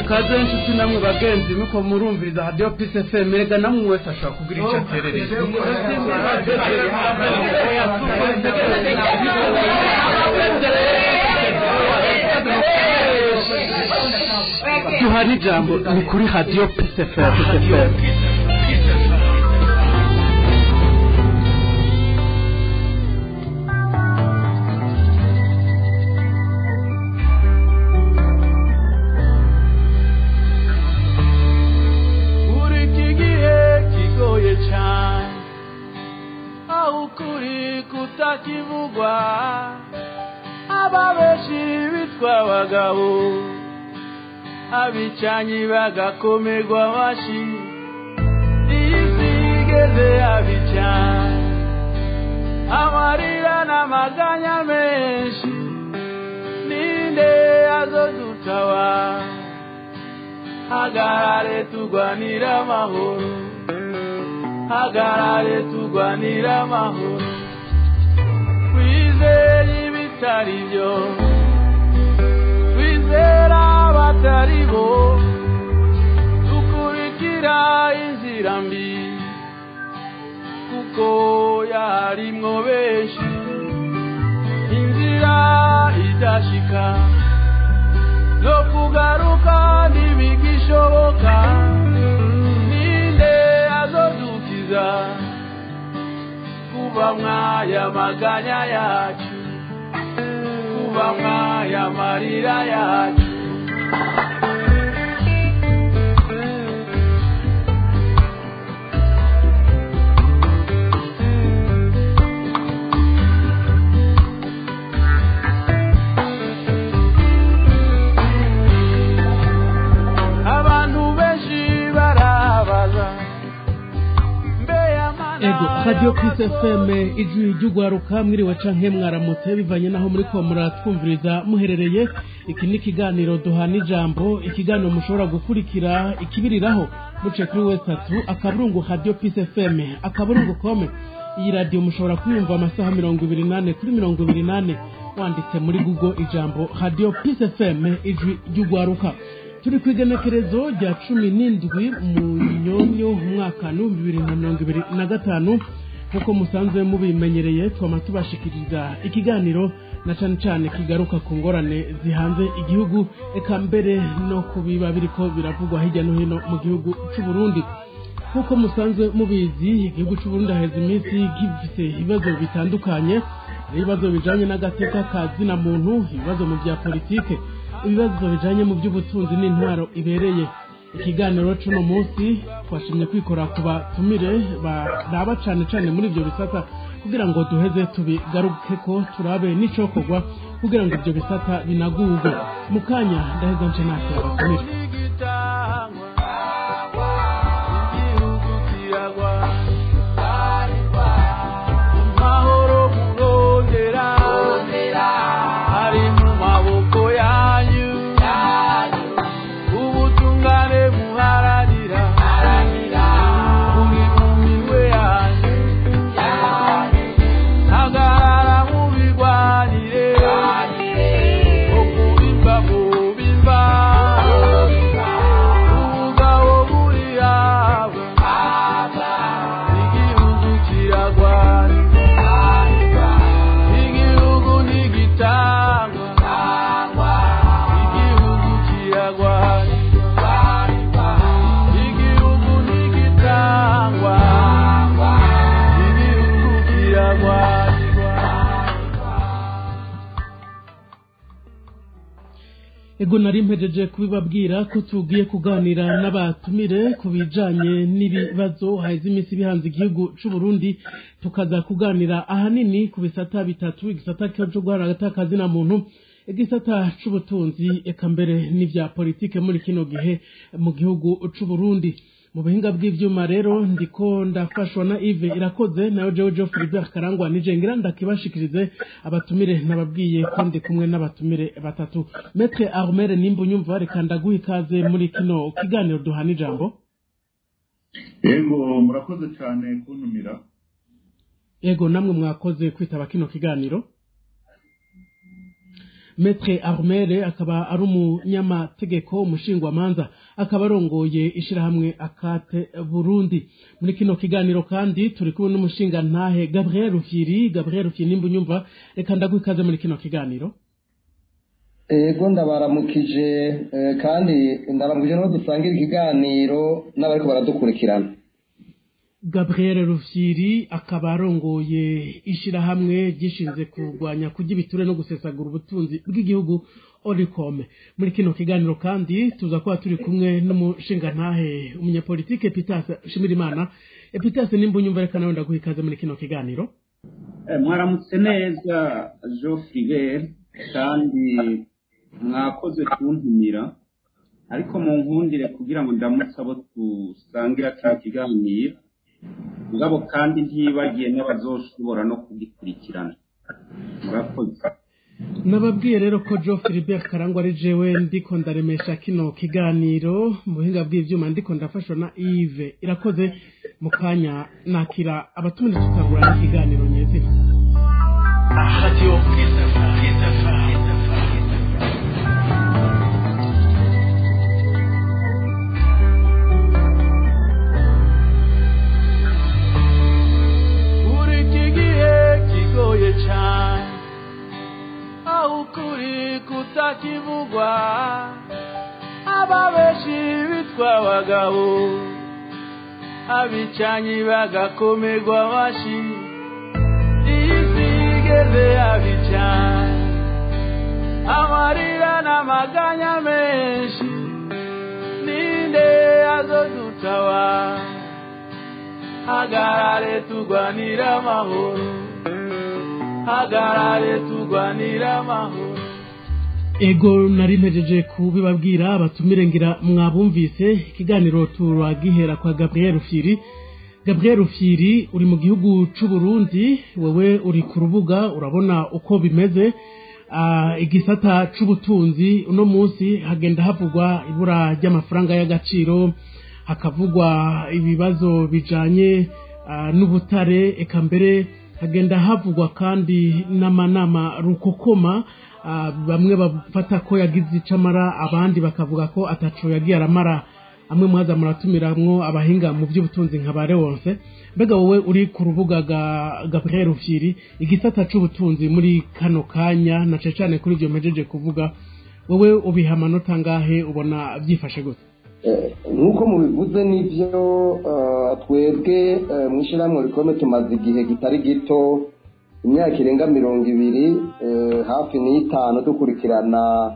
kaze inshuti namwe bagenzi muko murumviriza Radio Peace FM rega namwe wese ashaka kugira icyo aterereza tuhari jambo ni kuri Radio Peace FM. Kivugwa ababeshi bitwa abagabo abicanyi bagakomerwa washi isigeze abicanyi amarira n'amaganya menshi ninde azodutawa hagarare tugwanira amahoro hagarare tugwanira amahoro ibitariyo twizera abataribo dukurikira inzira mbi kuko yarimwo benshi inzira idashika no kugaruka ntibigishoboka ninde azodukiza kuba mwaya maganya yacu kuba mwaya marira yacu abantu benshi barabaza Radio Peace FM ijwi ry'ugwaruka mwiriwe canke mwaramutse bivanye naho muri ko muratwumviriza muherereye. Iki ni kiganiro duhana ijambo, ikiganiro mushobora gukurikira ikibiriraho muce kuri website akaburungu Radio Peace FM akaburungu.com. Iyi radio mushobora kuyumva amasaha 28 kuri 28 wanditse muri Google ijambo Radio Peace FM ijwi ry'ugwaruka. Turi kwigenekerezo rya 17 mu nyonyo umwaka 2025 kuko musanzwe mubimenyereye twama tubashikiriza ikiganiro na cyane kigaruka ku ngorane zihanze igihugu eka mbere no kubiba biriko biravugwa hirya no hino mu gihugu cy'u Burundi. Kuko musanzwe mubizi igihugu cy'u Burundi haheze iminsi gifite ibibazo bitandukanye, ibibazo bijanye n'agateka kazina muntu, ibibazo mu bya politike, ibibazo bijanye mu by'ubutunzi n'intwaro ibereye. Ikiganiro cy'uno munsi twashimye kwikora kuba tumire baraba cyane muri ibyo bisata kugira ngo duheze tubigaruke ko turabe n'icokorwa kugira ngo ibyo bisata binagurwe. Mukanya ndaheza nce natwe abatumire. Ego nari mpejeje kubibabwira ko tugiye kuganira n'abatumire kubijanye n'ibibazo haize imisi bihanze igihugu cy'u Burundi, tukaza kuganira ahanini ku bisata bitatu: igisata cyo guhara agatakazi na muntu, igisata c'ubutunzi eka mbere n'ivya politike muri kino gihe mu gihugu cy'u Burundi. Mu bihinga bw'ivyuma rero ndiko ndafashwa na Yves Irakoze nayo Jojo Philibert Karangwa nije ngira ndakibashikirize abatumire nababwiye ko ndi kumwe n'abatumire batatu. Maître Armel Nimbunyumva reka ndaguha ikaze muri kino kiganiro duhana ijambo. Yego murakoze cyane kuntumira. Yego namwe mwakoze kwitaba kino kiganiro. Maître Armere akaba ari umunyamategeko umushingwamanza akaba arongoye ishirahamwe Akate Burundi. Muri kino kiganiro kandi turi kumwe n'umushinga ntahe Gabriel Rufyiri nimba unyumva reka ndagukaze muri kino kiganiro. Ego ndabaramukije kandi ndaramukije no dusangira ikiganiro n'abariko baradukurikirana. Gabriel Rufyiri akaba arongoye ishirahamwe gishinze kurwanya kurya ibiture no gusesagura ubutunzi bw'igihugu Oricome. Muri kino kiganiro kandi tuza kuba turi kumwe n'umushinga ntahe umunyapolitike Pitas Shimirimana. Pitas nimba unyumva reka nawe ndaguhikaze muri kino kiganiro. Mwaramutse neza Geoffrey kandi mwakoze kuntumira ariko mu nkundire kugira ngo ndamutse abo tusangira kino kiganiro ngabo kandi ntibagiye n'abazoshobora no kugikurikirana. Murakoze. Nababwiye rero ko Geoffrey Karangwa ari jewe ndiko ndaremesha kino kiganiro mu buhinga bw'ivyuma ndiko ndafashwa na Yves Irakoze mu kanya nakira abatumire tutangura ikiganiro nyezina. Radio ukuri kutakivugwa ababeshi bitwa abagabo abicanyi bagakomerwa amashi izigeze abicanye amarira n'amaganya menshi ninde azodutawa hagarare turwanira amahoro hagarare turwanira amahoro. Ego nari mpejeje kubibabwira abatumire ngira mwabumvise ikiganiro turagihera kwa Gabriel Rufyiri. Gabriel Rufyiri uri mu gihugu c'u Burundi, wewe uri ku rubuga urabona uko bimeze. Igisata c'ubutunzi uno munsi hagenda havugwa ibura ry'amafaranga y'agaciro, hakavugwa ibibazo bijanye n'ubutare, eka mbere hagenda havugwa kandi n'amanama rukokoma. Bamwe bafata ko yagize icamara abandi bakavuga ko ataco yagiye aramara. Amwe mwaza muratumiramwo abahinga mu by'ubutunzi nka bare wose. Mbega wowe uri ku rubuga Gabriel Rufyiri igisata c'ubutunzi muri kano kanya na cyane kuri ibyo mejeje kuvuga, wowe ubiha amanota ngahe ubona byifashe gute? Nkuko mubivuze nivyo twebwe mwishyiramwe Oricome tumaze igihe kitari gito imyaka irenga 20 hafi n'itanu dukurikirana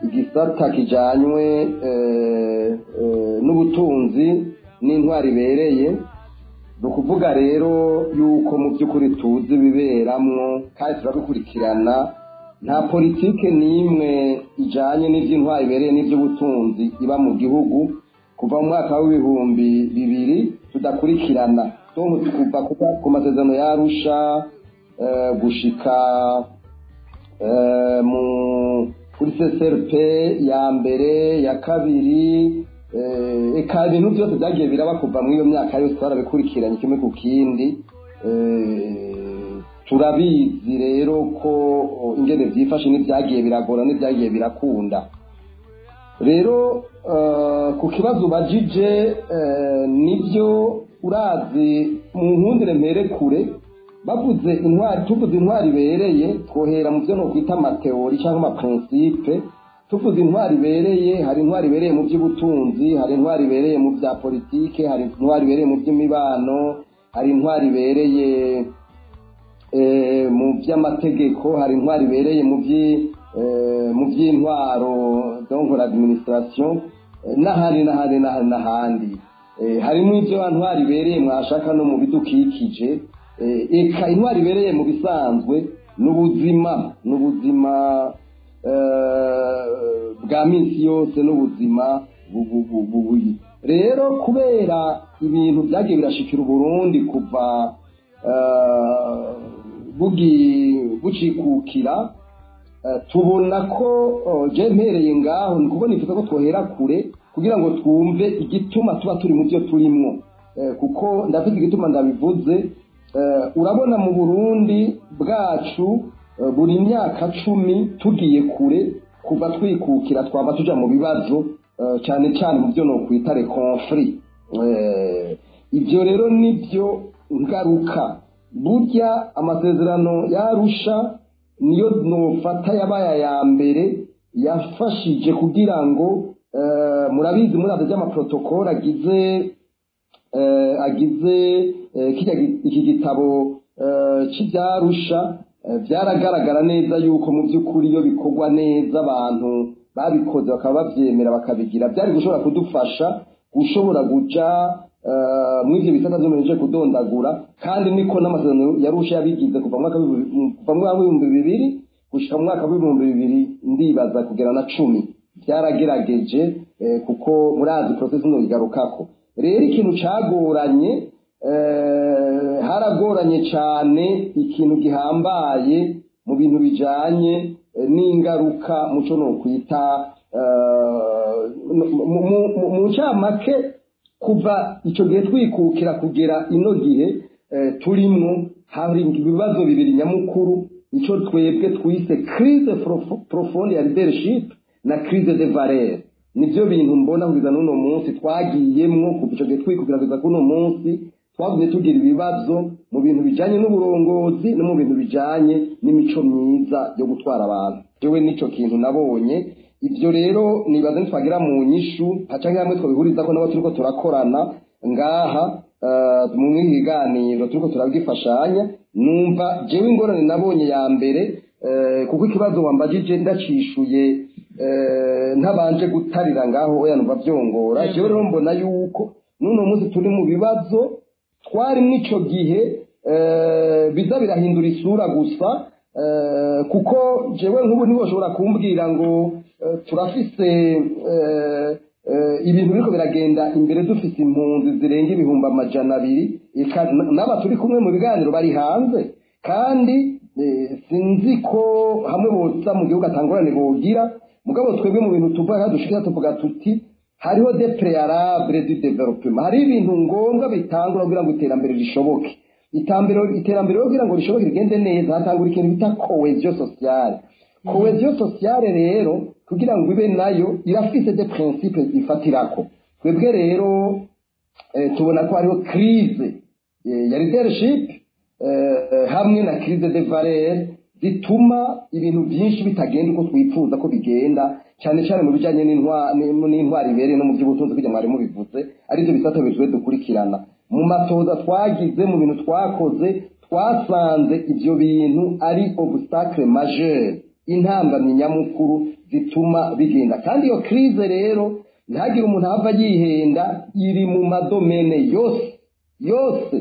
igisata kijanywe n'ubutunzi n'intwari ibereye. Dukuvuga rero yuko mu by'ukuri tuzi biberamwo kandi turabikurikirana. Nta politike n'imwe ijanye n'ivy'intwari ibereye n'ivy'ubutunzi iba mu gihugu kuva mu mwaka w'2000 tudakurikirana. Kuva ku masezerano ya Arusha gushika kuri CSRP ya mbere ya kabiri, eka ibintu byose byagiye biraba kuva muri iyo myaka yose twarabikurikiranye kimwe ku kindi. Turabizi rero ko ingene byifashe n'ibyagiye biragora n'ibyagiye birakunda. Rero ku kibazo bajije nibyo urazi mu nkundire mpere kure bavuze intwari, tuvuze intwari ibereye twohera mu byo no kwita amateori cyangwa amaprincipe. Tuvuze intwari ibereye, hari intwari ibereye mu by'ubutunzi, hari intwari ibereye mu bya politike, hari intwari ibereye mu by'imibano, hari intwari ibereye mu by'amategeko, hari intwari ibereye mu by'intwaro donc l'administration n'ahandi. Harimo ibyo intwari ibereye mwashaka no mu bidukikije. Eka intwari ibereye mu bisanzwe n'ubuzima bwa minsi yose n'ubuzima bubuyi. Rero kubera ibintu byagiye birashikira Burundi kuva bucikukira, tubona ko je mpereye ngaho ni kubona ifuza ko twohera kure kugira ngo twumve igituma tuba turi mu byo turimwo, kuko ndafite igituma ndabivuze. Urabona mu Burundi bwacu buri myaka 10 tugiye kure kuva twikukira twaba tuja mu bibazo cyane cyane mu byo no kwita le conflit. Ibyo rero nibyo ngaruka burya amasezerano yarusha niyo nofata yabaye ya mbere yafashije kugira ngo murabizi muri aza protocol agize iki gitabo cy'ibyarusha byaragaragara neza yuko mu by'ukuri iyo bikorwa neza abantu babikoze bakaba babyemera bakabigira byari gushobora kudufasha gushobora guca mu ivyo bisata byo kudondagura kandi niko n'amasezerano yarusha yabigize kuva mu mwaka w'ibihumbi 2000 gushika mu mwaka w'ibihumbi 2000 ndibaza kugera na 10 byaragerageje kuko murazi process no igarukako. Rero ikintu cagoranye haragoranye cyane ikintu gihambaye mu bintu bijanye n'ingaruka muco no kwita mu ncamake kuva icyo gihe twikukira kugera ino gihe turimo hari ibibazo bibiri nyamukuru icyo twebwe twise crise profonde ya leadership na crise de valeur. Nibyo bintu mbona kugeza n'uno munsi twagiyemwo kuva icyo gihe twikukira kugeza kuno munsi twavuye tugira ibibazo mu bintu bijanye n'uburongozi no mu bintu bijanye n'imico myiza yo gutwara abantu. Jewe nico kintu nabonye. Ibyo rero nibaza ntitwagira mu nyishu hacange hamwe twabihuriza ko nabo turiko turakorana ngaha mu mwiganiro turiko turabwifashanya. Numva jewe ingorane nabonye ya mbere kuko ikibazo wambajije ndacishuye ntabanje gutarira ngaho oya numva byongora. Jewe rero mbona yuko nuno munsi turi mu bibazo twari mwico gihe biza birahindura isura gusa kuko jewe nk'ubu ntiboshobora kumbwira ngo turafise ibintu biriko biragenda imbere dufise impunzi zirenga 200,000 n'aba turi kumwe mu biganiro bari hanze kandi sinzi ko hamwe botsa mu gihugu atangorane bogira mugabo twebwe mu bintu tuvuga dushikira tuvuga tuti hariho des préalables du développement, hari ibintu ngombwa bitangura kugira ngo iterambere rishoboke. Iterambere kugira ngo rishoboke rigende neza hatangura ikintu bita cohesion sociale. Cohesion sociale rero kugira ngo ibe nayo irafise des principes ifatirako. Twebwe rero tubona ko hariho crise ya leadership hamwe na crise de valeur zituma ibintu byinshi bitagenda uko twifuza ko bigenda cyane cyane mu bijanye n'intwari ibereye no mu by'ubutunzi kugira mwari mubivuze ari byo bisata bizwe dukurikirana mu matoza twagize mu bintu twakoze twasanze ibyo bintu ari obstacle majeur intambamyi nyamukuru zituma bigenda kandi iyo crise rero ntagire umuntu ava yihenda iri mu madomene yose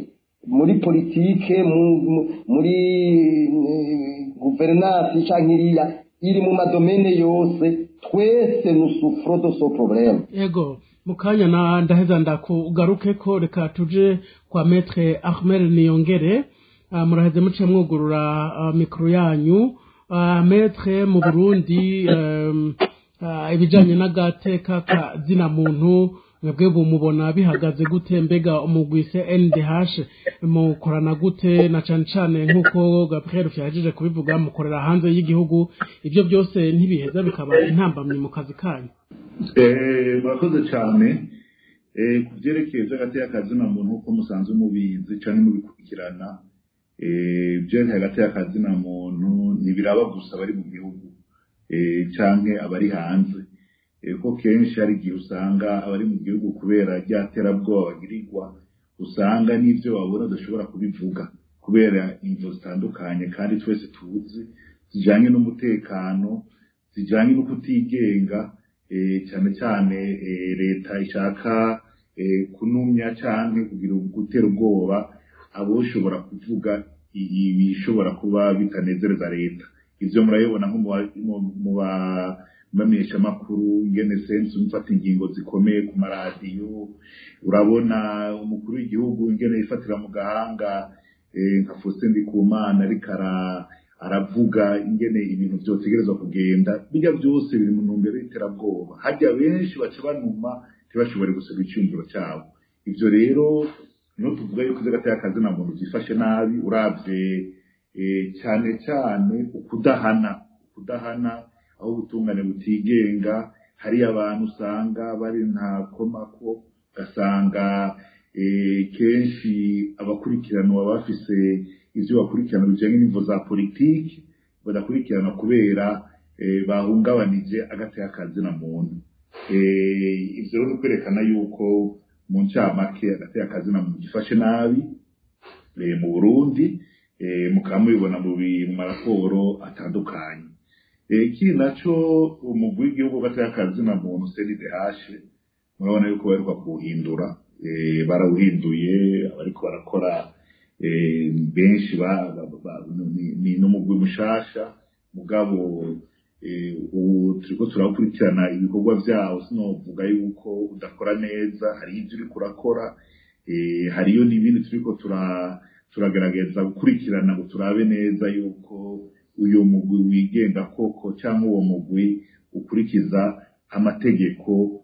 muri politike muri gouvernance chankiriya iri mu madomene yose twese nusufro do so problem. Yego mukanya na ndaheza ndakugaruke ko reka tuje kwa Maître Ahmed Niyongere muraheze muce mwugurura mikro yanyu. Maître mu Burundi ibijanye n'agateka ka zina muntu mwebwe bumubona bihagaze gute mbega umugwise NDH mukorana gute na cane nkuko Gabriel Fyajeje kubivuga mukorera hanze y'igihugu ibyo byose ntibiheza bikaba intambamye mu kazi kanyu? Murakoze cyane kuvyerekeye agateka ka zina muntu uko musanzwe mubizi cyane mubikurikirana byerekeye agateka ka zina muntu ntibiraba gusa bari mu gihugu canke abari hanze ko kenshi hari igihe usanga abari mu gihugu kubera ryaterabwoba bagirirwa usanga n'ivyo babona udashobora kubivuga kubera imvo zitandukanye kandi twese tuzi zijanye n'umutekano zijanye no kutigenga cyane cyane leta ishaka kunumya canke kugira gutera ubwoba aboshobora kuvuga ibishobora kuba bitanezereza leta. Ivyo murayibona nko mu bamenyesha makuru ingene sense umfata ingingo zikomeye ku maradiyo urabona umukuru w'igihugu ingene yifatira mu gahanga nka Faustin Ndikumana ariko aravuga ingene ibintu byotegerezwa kugenda bijya byose biri mu ntumbero y'iterabwoba hajya benshi baca banuma ntibashobore gusubira icyumviro cyabo. Ivyo rero no tuvuga yuko agateka ka zina muntu byifashe nabi uravye cyane cyane ukudahana aho ubutungane butigenga, hari abantu usanga bari nta komako, ugasanga kenshi abakurikiranwa baba bafise ivyo bakurikirana bijanye n'imvo za politiki, badakurikirana kubera bahungabanije agateka kazina muntu. Ivyo rero kwerekana yuko mu ncamake agateka kazina muntu gifashe nabi mu Burundi, mukaba mubibona mu maraporo atandukanye. Ikindi naco umugwi w'igihugu agateka kazina muntu CNDH, murabona yuko baheruka kuwuhindura, barawuhinduye, abariko barakora benshi ni n'umugwi mushasha, mugabo ubu turiko turakurikirana ibikorwa vyawo. Sinovuga yuko udakora neza, hari ivyo uriko urakora, hariyo n'ibindi turiko turagerageza gukurikirana ngo turabe neza yuko uyo mugwi wigenga koko cyangwa uwo mugwi ukurikiza amategeko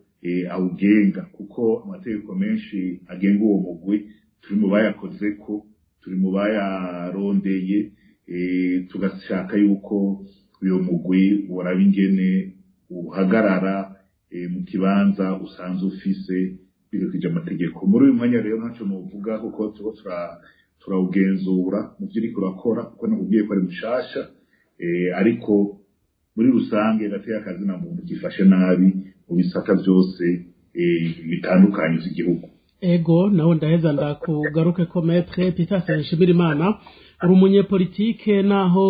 awugenga, kuko amategeko menshi agenga uwo mugwi turi mu bayakozeko, turi mu bayarondeye, tugashaka yuko uyo mugwi uraba ingene uhagarara mu kibanza usanzwe ufise birukije amategeko. Muri uyu mwanya rero ntaco novuga kuko turawugenzura mu vyo uriko urakora, kuko nakubwiye ko ari mushasha, ariko muri rusange agateka kazina muntu gifashe nabi mu bisata vyose bitandukanye vy'igihugu. Ego nawe ndaheza ndakugaruke ko Maître Peter Nshimirimana, uri umunyepolitike naho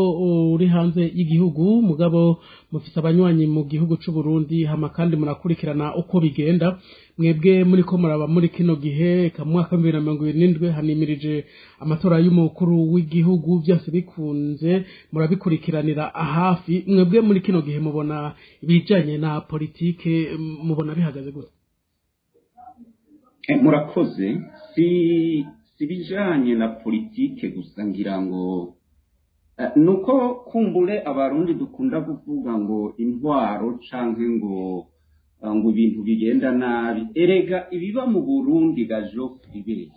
uri hanze y'igihugu, mugabo mufise abanywanyi mu gihugu c'u Burundi, hama kandi murakurikirana uko bigenda. Mwebwe muriko muraba muri kino gihe ka mwaka 2027 hanimirije amatora y'umukuru w'igihugu, byose bikunze murabikurikiranira hafi. Mwebwe muri kino gihe mubona ibijanye na politike mubona bihagaze gute? Murakoze. Si bijanye na politike gusa, ngira ngo nuko kumbure abarundi dukunda kuvuga ngo intwaro canke ngo ibintu bigenda nabi. Erega ibiba mu Burundi gajo bibeye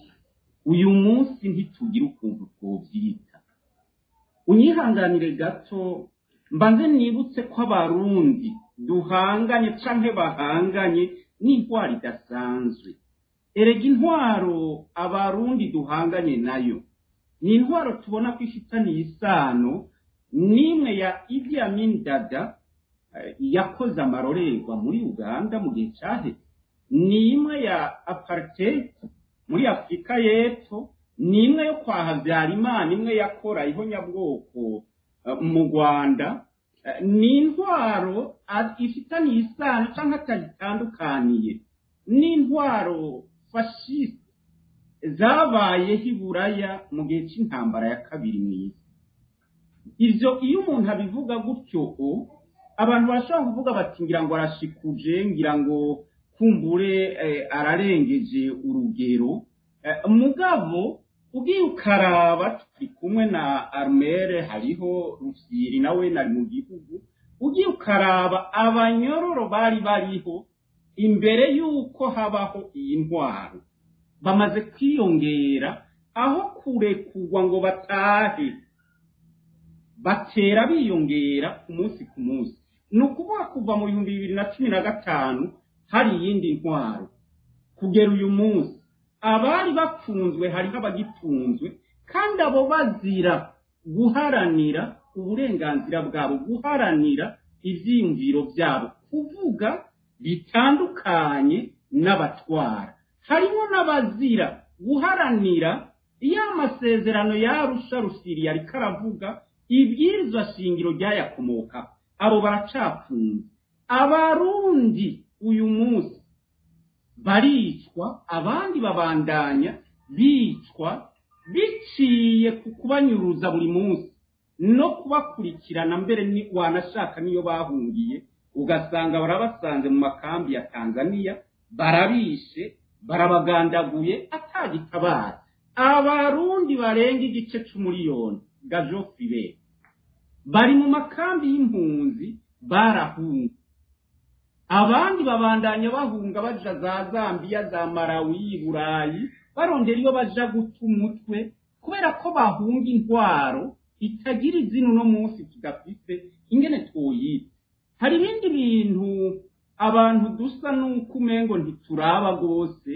uyu munsi ntitugira ukuntu twovyita. Unyihanganire gato mbanze nibutse ko abarundi duhanganye canke bahanganye n'intwaro idasanzwe. Erega intwaro abarundi duhanganye nayo ni intwaro tubona ko ifitaniye isano n'imwe ya Idi Amin Dada yakoze amarorerwa muri Uganda mu gihe cyahe, ni imwe ya apartheid muri Afurika y'Epfo, ni imwe yo kwa Habyarimana, imwe yakora ihonyabwoko mu Rwanda. Ni intwaro ifitaniye isano cyangwa atandukaniye n'intwaro fasciste zabayeho i Buraya mu gihe cy'intambara ya kabiri mw'isi. Ivyo iyo umuntu abivuga gutyo, abantu bashobora kuvuga bati ngira ngo arashikuje, ngira ngo kumbure ararengeje urugero. Mugabo ugiye ukaraba, turi kumwe na Armere, hariho Rufyiri nawe nari mu gihugu, ugiye ukaraba abanyororo bari bariho imbere yuko habaho iyi ntwaro bamaze kwiyongera, aho kurekurwa ngo batahe batera biyongera ku munsi ku munsi. Ni ukuvuga kuva mu 2015 hari iyindi ntwaro kugera uyu munsi abari bapfunzwe hariho abagifunzwe, kandi abo bazira guharanira uburenganzira bwabo, guharanira ivyiyumviro byabo, kuvuga bitandukanye n'abatwara. Harimo n'abazira guharanira iyo amasezerano y'Arusha Rufyiri yari karavuga ibwirizwa shingiro ryayakomoka, abo baracapfunze. Abarundi uyu munsi baricwa, abandi babandanya bicwa biciye ku kubanyuruza buri munsi no kubakurikirana, mbere ni wanashaka niyo bahungiye ugasanga barabasanze mu makambi ya Tanzania, barabishe barabagandaguye atagitabara. Abarundi barenga igice c'umuriyoni gajo fibe bari mu makambi y'impunzi barahunga, abandi babandanya bahunga baja za Zambia, za Malawi, Burayi, barondera iyo baja guta umutwe kubera ko bahunga intwaro itagira izina uno munsi tudafite ingene twoyita. Hari ibindi bintu abantu dusa n'uko umengo ntituraba rwose.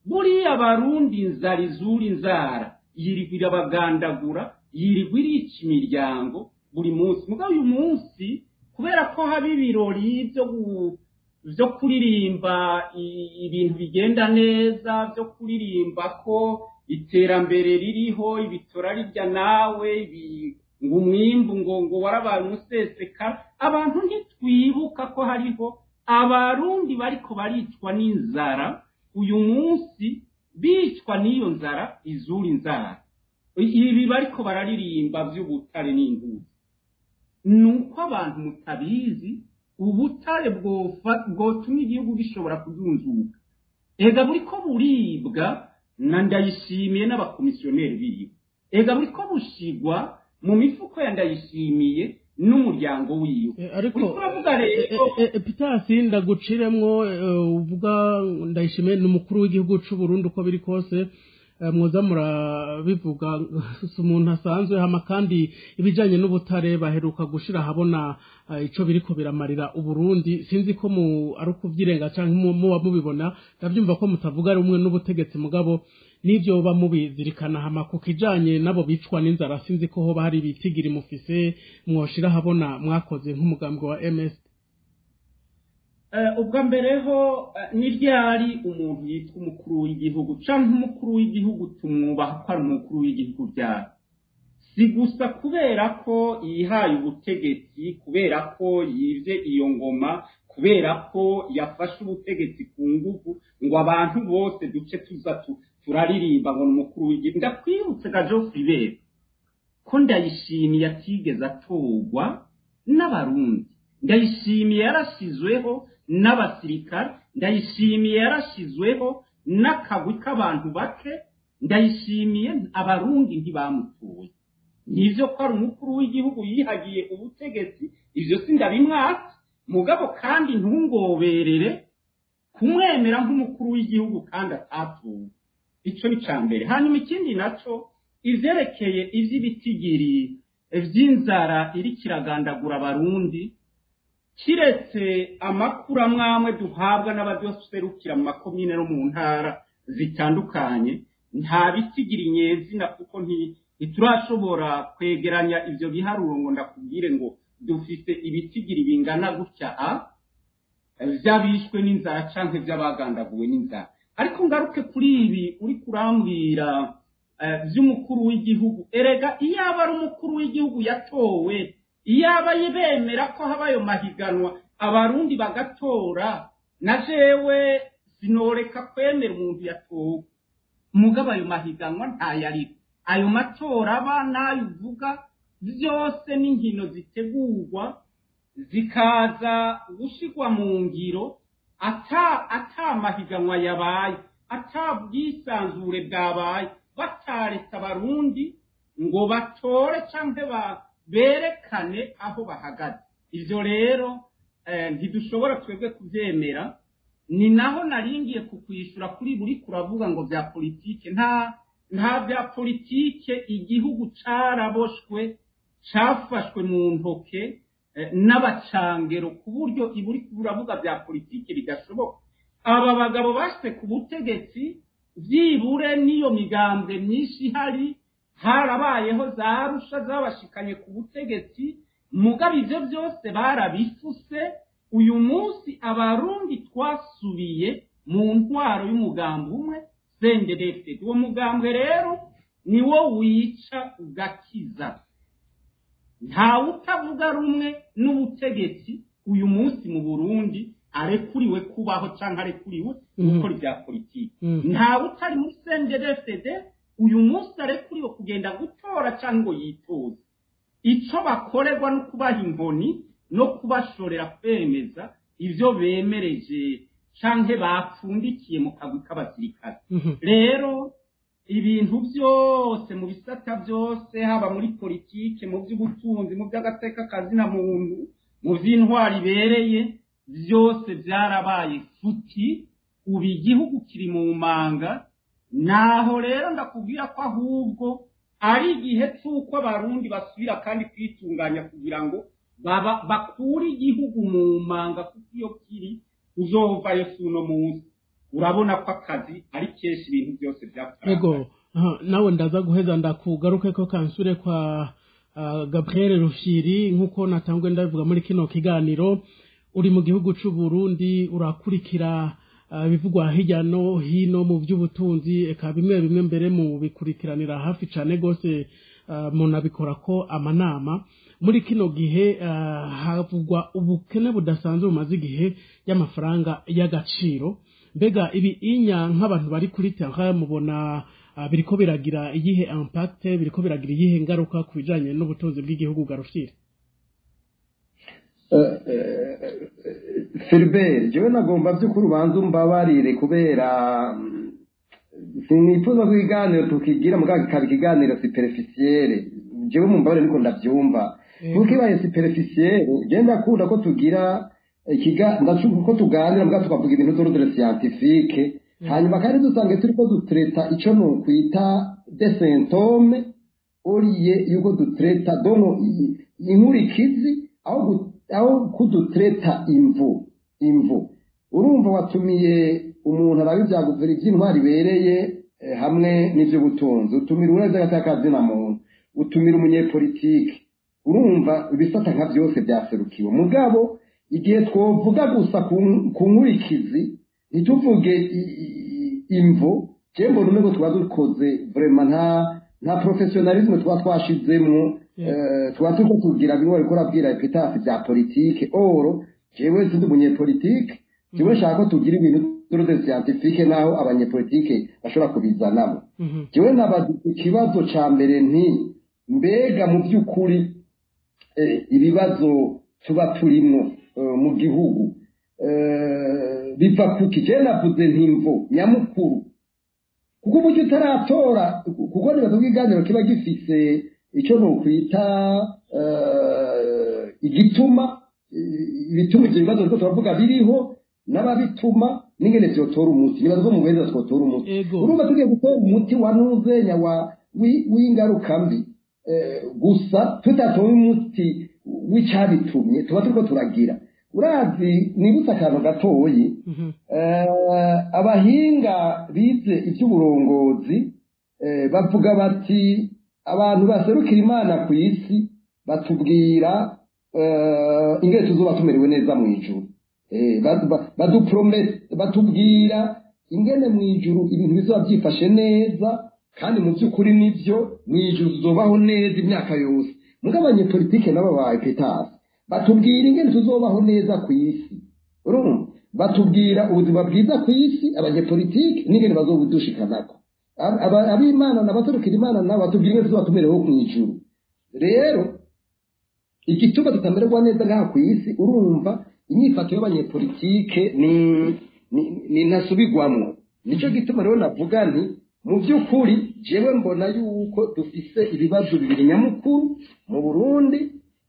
Buriya Abarundi inzara izura inzara, yirirwa irabagandagura, yirirwa irica imiryango buri munsi. Mugabo uyu munsi kubera ko haba ibirori byo kuririmba ibintu bigenda neza, byo kuririmba ko iterambere ririho, ibitora rirya nawe, ngo umwimbu ngo warabaye umuseseka, abantu ntitwibuka ko hariho Abarundi bariko baricwa n'inzara uyu munsi, bicwa n'iyo nzara izura inzara. Ibi bariko bararirimba by'ubutare n'induzi, nuko abantu mutabizi ubutare bwotuma igihugu gishobora kuzunzuka. Ega buriko buribwa na Ndayishimiye n'abakomisiyoneri biriho, ega buriko bushigwa mu mifuko ya Ndayishimiye n'umuryango wiwe. Ariko Pitasi ndaguciremwo, uvuga Ndayishimiye n'umukuru w'igihugu c'u Burundi, uko biri kose mwoza murabivuga umuntu asanzwe hama, kandi ibijanye n'ubutare baheruka gushira habona ico biriko biramarira Uburundi. Sinzi ko ari ukuvyirenga canke muba mubibona, ndavyumva ko mutavuga rumwe n'ubutegetsi, mugabo n'ivyo bamubizirikana hama ku kijanye nabo bicwa n'inzara. Sinzi ko hoba hari ibitigiri mufise mwoshira habona mwakoze nk'umugambwe wa MS. Ubwa mbere ho ni ryari umuntu yitwa umukuru w'igihugu canke umukuru w'igihugu tumwubaha ko ari umukuru w'igihugu byari? Si gusa kubera ko yihaye ubutegetsi, kubera ko yivye iyo ngoma, kubera ko yafashe ubutegetsi ku nguvu ngo abantu bose duce tuza turaririmba ngo n'umukuru w'igihugu. Ndakwibutse Geoffrey Bera ko Ndayishimiye atigeze atorwa n'Abarundi. Ndayishimiye yarashizweho n'abasirikare, Ndayishimiye yarashizweho n'akagwi k'abantu bake, Ndayishimiye Abarundi ntibamutoye. Nivyo ko ari umukuru w'igihugu yihagiye ubutegetsi, ivyo sindabimwaka, mugabo kandi ntungoberere kumwemera nk'umukuru w'igihugu kandi atatuwe. Ico ni cambere. Hanyuma ikindi naco ivyerekeye ivy'ibitigiri vy'inzara iri kiragandagura Abarundi, kiretse amakuru amwe duhabwa n'abadoserukira mu makomine no mu ntara zitandukanye, nta bitigiri nyezina kuko ntiturashobora kwegeranya ivyo biharuro ngo ndakubwire ngo dufite ibitigiri bingana gutya vy'abishwe n'inzara canke vy'abagandaguwe n'inzara. Ariko ngaruke kuri ibi uri kurambwira vy'umukuru w'igihugu. Erega iyaba ari umukuru w'igihugu yatowe, iyaba yibemera ko habayo mahiganwa Abarundi bagatora, na jewe sinoreka kwemera umuntu yatowe. Mugabo ayo mahiganwa ntayari, ayo matora aba n'ayuvuga byose n'inkino zitegurwa zikaza gushigwa mu ngiro, ata mahiganwa yabaye, ata bwisanzure bwabaye, batareka Abarundi ngo batore canke berekane aho bahagaze. Ivyo rero ntidushobora twebwe kuvyemera. Ni naho naringiye kukwishura kuri buri kuravuga ngo vya politike. Nta vya politike, igihugu caraboshwe, cafashwe mu ntoke n'abacangero ku buryo iburi kuravuga vya politike bidashoboka. Aba bagabo bashitse ku butegetsi, vyibure n'iyo migambwe myinshi ihari, harabayeho za Arusha zabashikanye ku butegetsi, mugabo ivyo byose barabifuse. Uyu munsi Abarundi twasubiye mu ntwaro y'umugambi umwe, CNDD-FDD. Uwo mugambwe rero niwo wica ugakiza. Ntawe utavuga rumwe n'ubutegetsi uyu munsi mu Burundi arekuriwe kubaho canke arekuriwe gukora ibya politiki. Ntawe utari muri CNDD-FDD uyu munsi arekuriwe kugenda gutora canke ngo yitoze. Ico bakorerwa no kubaha inkoni no kubashorera kwemeza ivyo bemereje canke bapfundikiye mu kagwi k'abasirikare. Rero ibintu byose mu bisata byose, haba muri politike, mu by'ubutunzi, mu by'agateka kazina muntu, mu by'intwari ibereye, byose byarabaye futi. Ubu igihugu kiri mu manga. Naho rero ndakubwira ko ahubwo ari igihe cy'uko abarundi basubira kandi kwitunganya kugira ngo bakure igihugu mu manga, kuko iyo kiri uzovayo suno munsi urabona ko akazi ari kenshi, ibintu byose byapfa. Yego, nawe ndaza guheza ndakugaruke ko kansure kwa Gabriel Rufyiri, nkuko natangwe ndavuga muri kino kiganiro. Uri mu gihugu cy'u Burundi, urakurikira bivugwa hirya no hino mu by'ubutunzi, eka bimwe bimwe mbere mu bikurikiranira hafi cyane gose, munabikora ko amanama. Muri kino gihe havugwa ubukene budasanzwe bumaze igihe y'amafaranga y'agaciro. Mbega ibi inya nk'abantu bari kuri terrain mubona biriko biragira iyihe impact, biriko biragira iyihe ngaruka ku bijanye n'ubutunzi bw'igihugu Garufyiri? Philbert, jewe nagomba by'ukuri ubanza umbabarire kubera sinifuza ko ikiganiro tukigira muganga kikaba ikiganiro superficiel. Jewe mumbabarire niko ndabyumva, kuko ibaye superficiel je ndakunda ko tugira ndashuka ko tuganira muganga tukavuga ibintu d'ordre scientifique, hanyuma kandi dusange turiko dutreta ico no kwita des symptômes oriye yuko dutreta dono inkurikizi aho kudutreta imvu. Urumva watumiye umuntu arabi byaguvira iby'intwari bereye hamwe n'iby'ubutunzi, utumira ureze gatakazi na muntu, utumira umunyepolitike. Urumva ibifata nka byose byaserukiwe. Mugabo igihe twovuga gusa ku nkurikizi ntituvuge imvu, jembo numego tuba dukoze vraiment nta professionalisme tuba twashizemo. Tuba turiko tugira bimwe bariko rabwira epitaphe bya politike. Oro jewe sindi umunyepolitike, jewe nshaka ko tugira ibintu d'ordre scientifique naho abanyepolitike bashobora kubizanamo. Jewe nabaza ikibazo ca mbere nti mbega mu by'ukuri ibibazo tuba turimo mu gihugu biva kuki? Je navuze ntimvo nyamukuru, kuko uburyo utaratora, kuko nibaza bw'iganiro kiba gifise icyo no kwita igituma, ibituma ibyo bibazo rwo turavuga biriho n'ababituma n'ingene byotora umuti. Nibaza ko mu bweza twotora umuti. Urumva tugiye gutora umuti wa nuzenya w'ingaruka mbi gusa tutatora umuti w'icabitumye tuba turiko turagira. Urazi nibutsa akantu gatoyi, abahinga bize iby'uburongozi bavuga bati abantu baserukira Imana ku isi batubwira ingene tuzoba tumerewe neza mu ijuru. Batubwira ingene mu ijuru ibintu bizoba byifashe neza, kandi mu by'ukuri nivyo mu ijuru tuzobaho neza imyaka yose. Mugabo abanyepolitike nabo ba epitaphe batubwira ingene tuzobaho neza ku isi. Urumva batubwira ubuzima bwiza ku isi, abanyepolitike n'ingene bazobudushikanako. Abimana n'abaserukira Imana nabo batubwira ingene tuzoba tumerewe mu ijuru. Rero igituma tutamererwa neza ngaha ku isi, urumva inyifato y'abanyepolitike ni ntasubigwamwo. Nico gituma rero navuga nti mu by'ukuri jewe mbona yuko dufise ibibazo bibiri nyamukuru mu Burundi.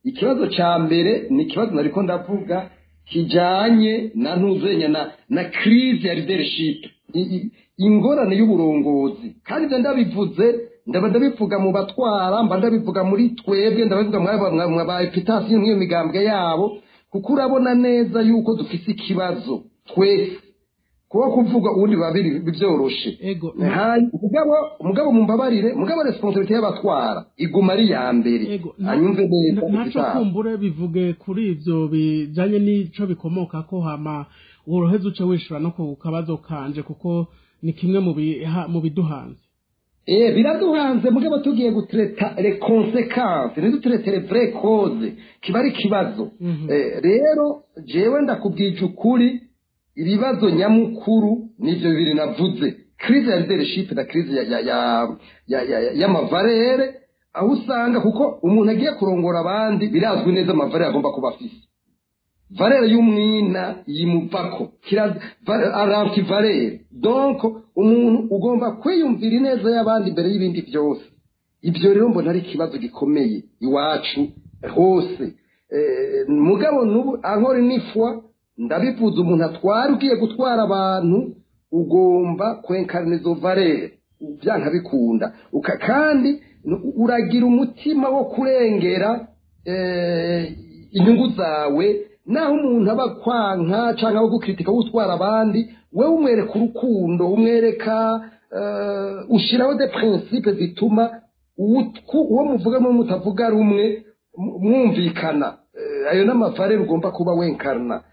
Ikibazo ca mbere ni ikibazo nariko ndavuga kijanye na ntuzenya na crise ya leadership, ingorane y'uburongozi. Kandi ivyo ndabivuga mu batwara, ndabivuga muri twebwe, ndabivuga mwa ba epitaphe n'iyo migambwe yabo, kuko urabona neza yuko dufise ikibazo twese. Kuba kuvuga ubundi babiri bivyoroshe. Mugabo mumbabarire, mugabo responsabilité y'abatwara iguma ari ya mbere. Anyumve neza. Naco kumbure bivuge kuri ivyo bijanye n'ico bikomoka ko hama uroheze uce wishura no ku kabazo kanje, kuko ni kimwe mu biduhanze. Biraduhanze, mugabo tugiye gutreta les conséquences, ntidutrete les vraies causes, kiba ari kibazo. Rero jewe ndakubwije ukuri, ibibazo nyamukuru nivyo bibiri navuze: crise ya leadership na crise y'amavarere, aho usanga kuko umuntu agiye kurongora abandi birazwi neza amavarere agomba kuba afise. Valere y'umwina yimuvako, antivalere. Donc umuntu ugomba kwiyumvira ineza y'abandi imbere y'ibindi byose. Ibyo rero mbona ari ikibazo gikomeye iwacu hose. Mugabo nubu ankora nifwa ndabivuza, umuntu atwara ugiye gutwara abantu ugomba kwenkarana izo valere. byanka bikunda kandi uragira umutima wo kurengera inyungu zawe naho umuntu aba kwanka cyangwa gukritika gutwara abandi wewe umwereka urukundo umwereka ushyiraho de principe zituma uwo muvugamo mutavuga rumwe mwumvikana ayo n'amafare ugomba kuba wenkarna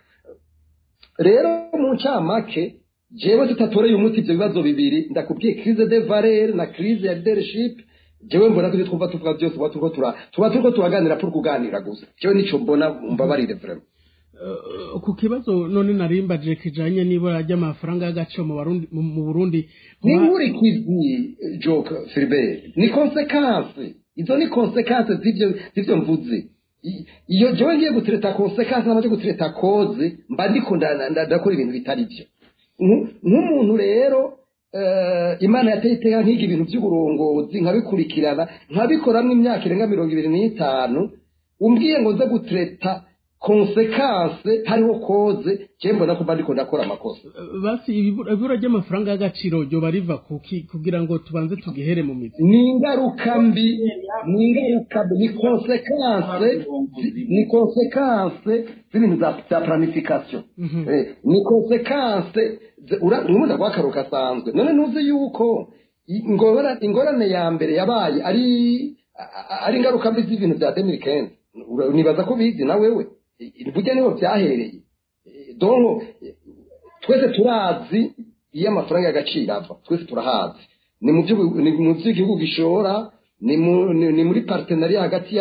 rero mu ncamake jewe tutatoreye umuti ibyo bibazo bibiri ndakubwiye crise de valeur na crise ya leadership jewe mbona ko twumva tuvuga byose tuba turiko turaganira pour kuganira gusa jewe nico mbona mbabarire vraiment ku kibazo none narimbaje kijanye n'ibura ry'amafaranga y'agaciro mu Burundi ni nkurikizi joke Philbert ni consequence izo ni consequence z'ivyo mvuze iyo jewe ngiye gutreta consequence namaze gutreta cause mba ndiko ndakora ibintu bitari byo nk'umuntu rero Imana yateye iteka nk'iga ibintu by'uburongozi nkabikurikirana nkabikoramwo imyaka irenga 25 umbwiye ngo nze gutreta consequence hariho cause cyembo nako bandiko ndakora amakosa basi ibura ry'amafaranga y'agaciro ryo bariva kugira ngo tubanze tugihere mu mizi ni ingaruka mbi ni consequence z'ibintu za planification ni consequence urumunda gwakaruka sanzwe none nuzi yuko ingorane ya mbere yabaye ari ingaruka mbi z'ibintu bya 2015 nibaza ko bizi na wewe burya niho byahereye donc twese turazi iyo amafaranga y'agaciro ava twese turahazi ni mu by'igihugu gishora ni muri partenariat hagati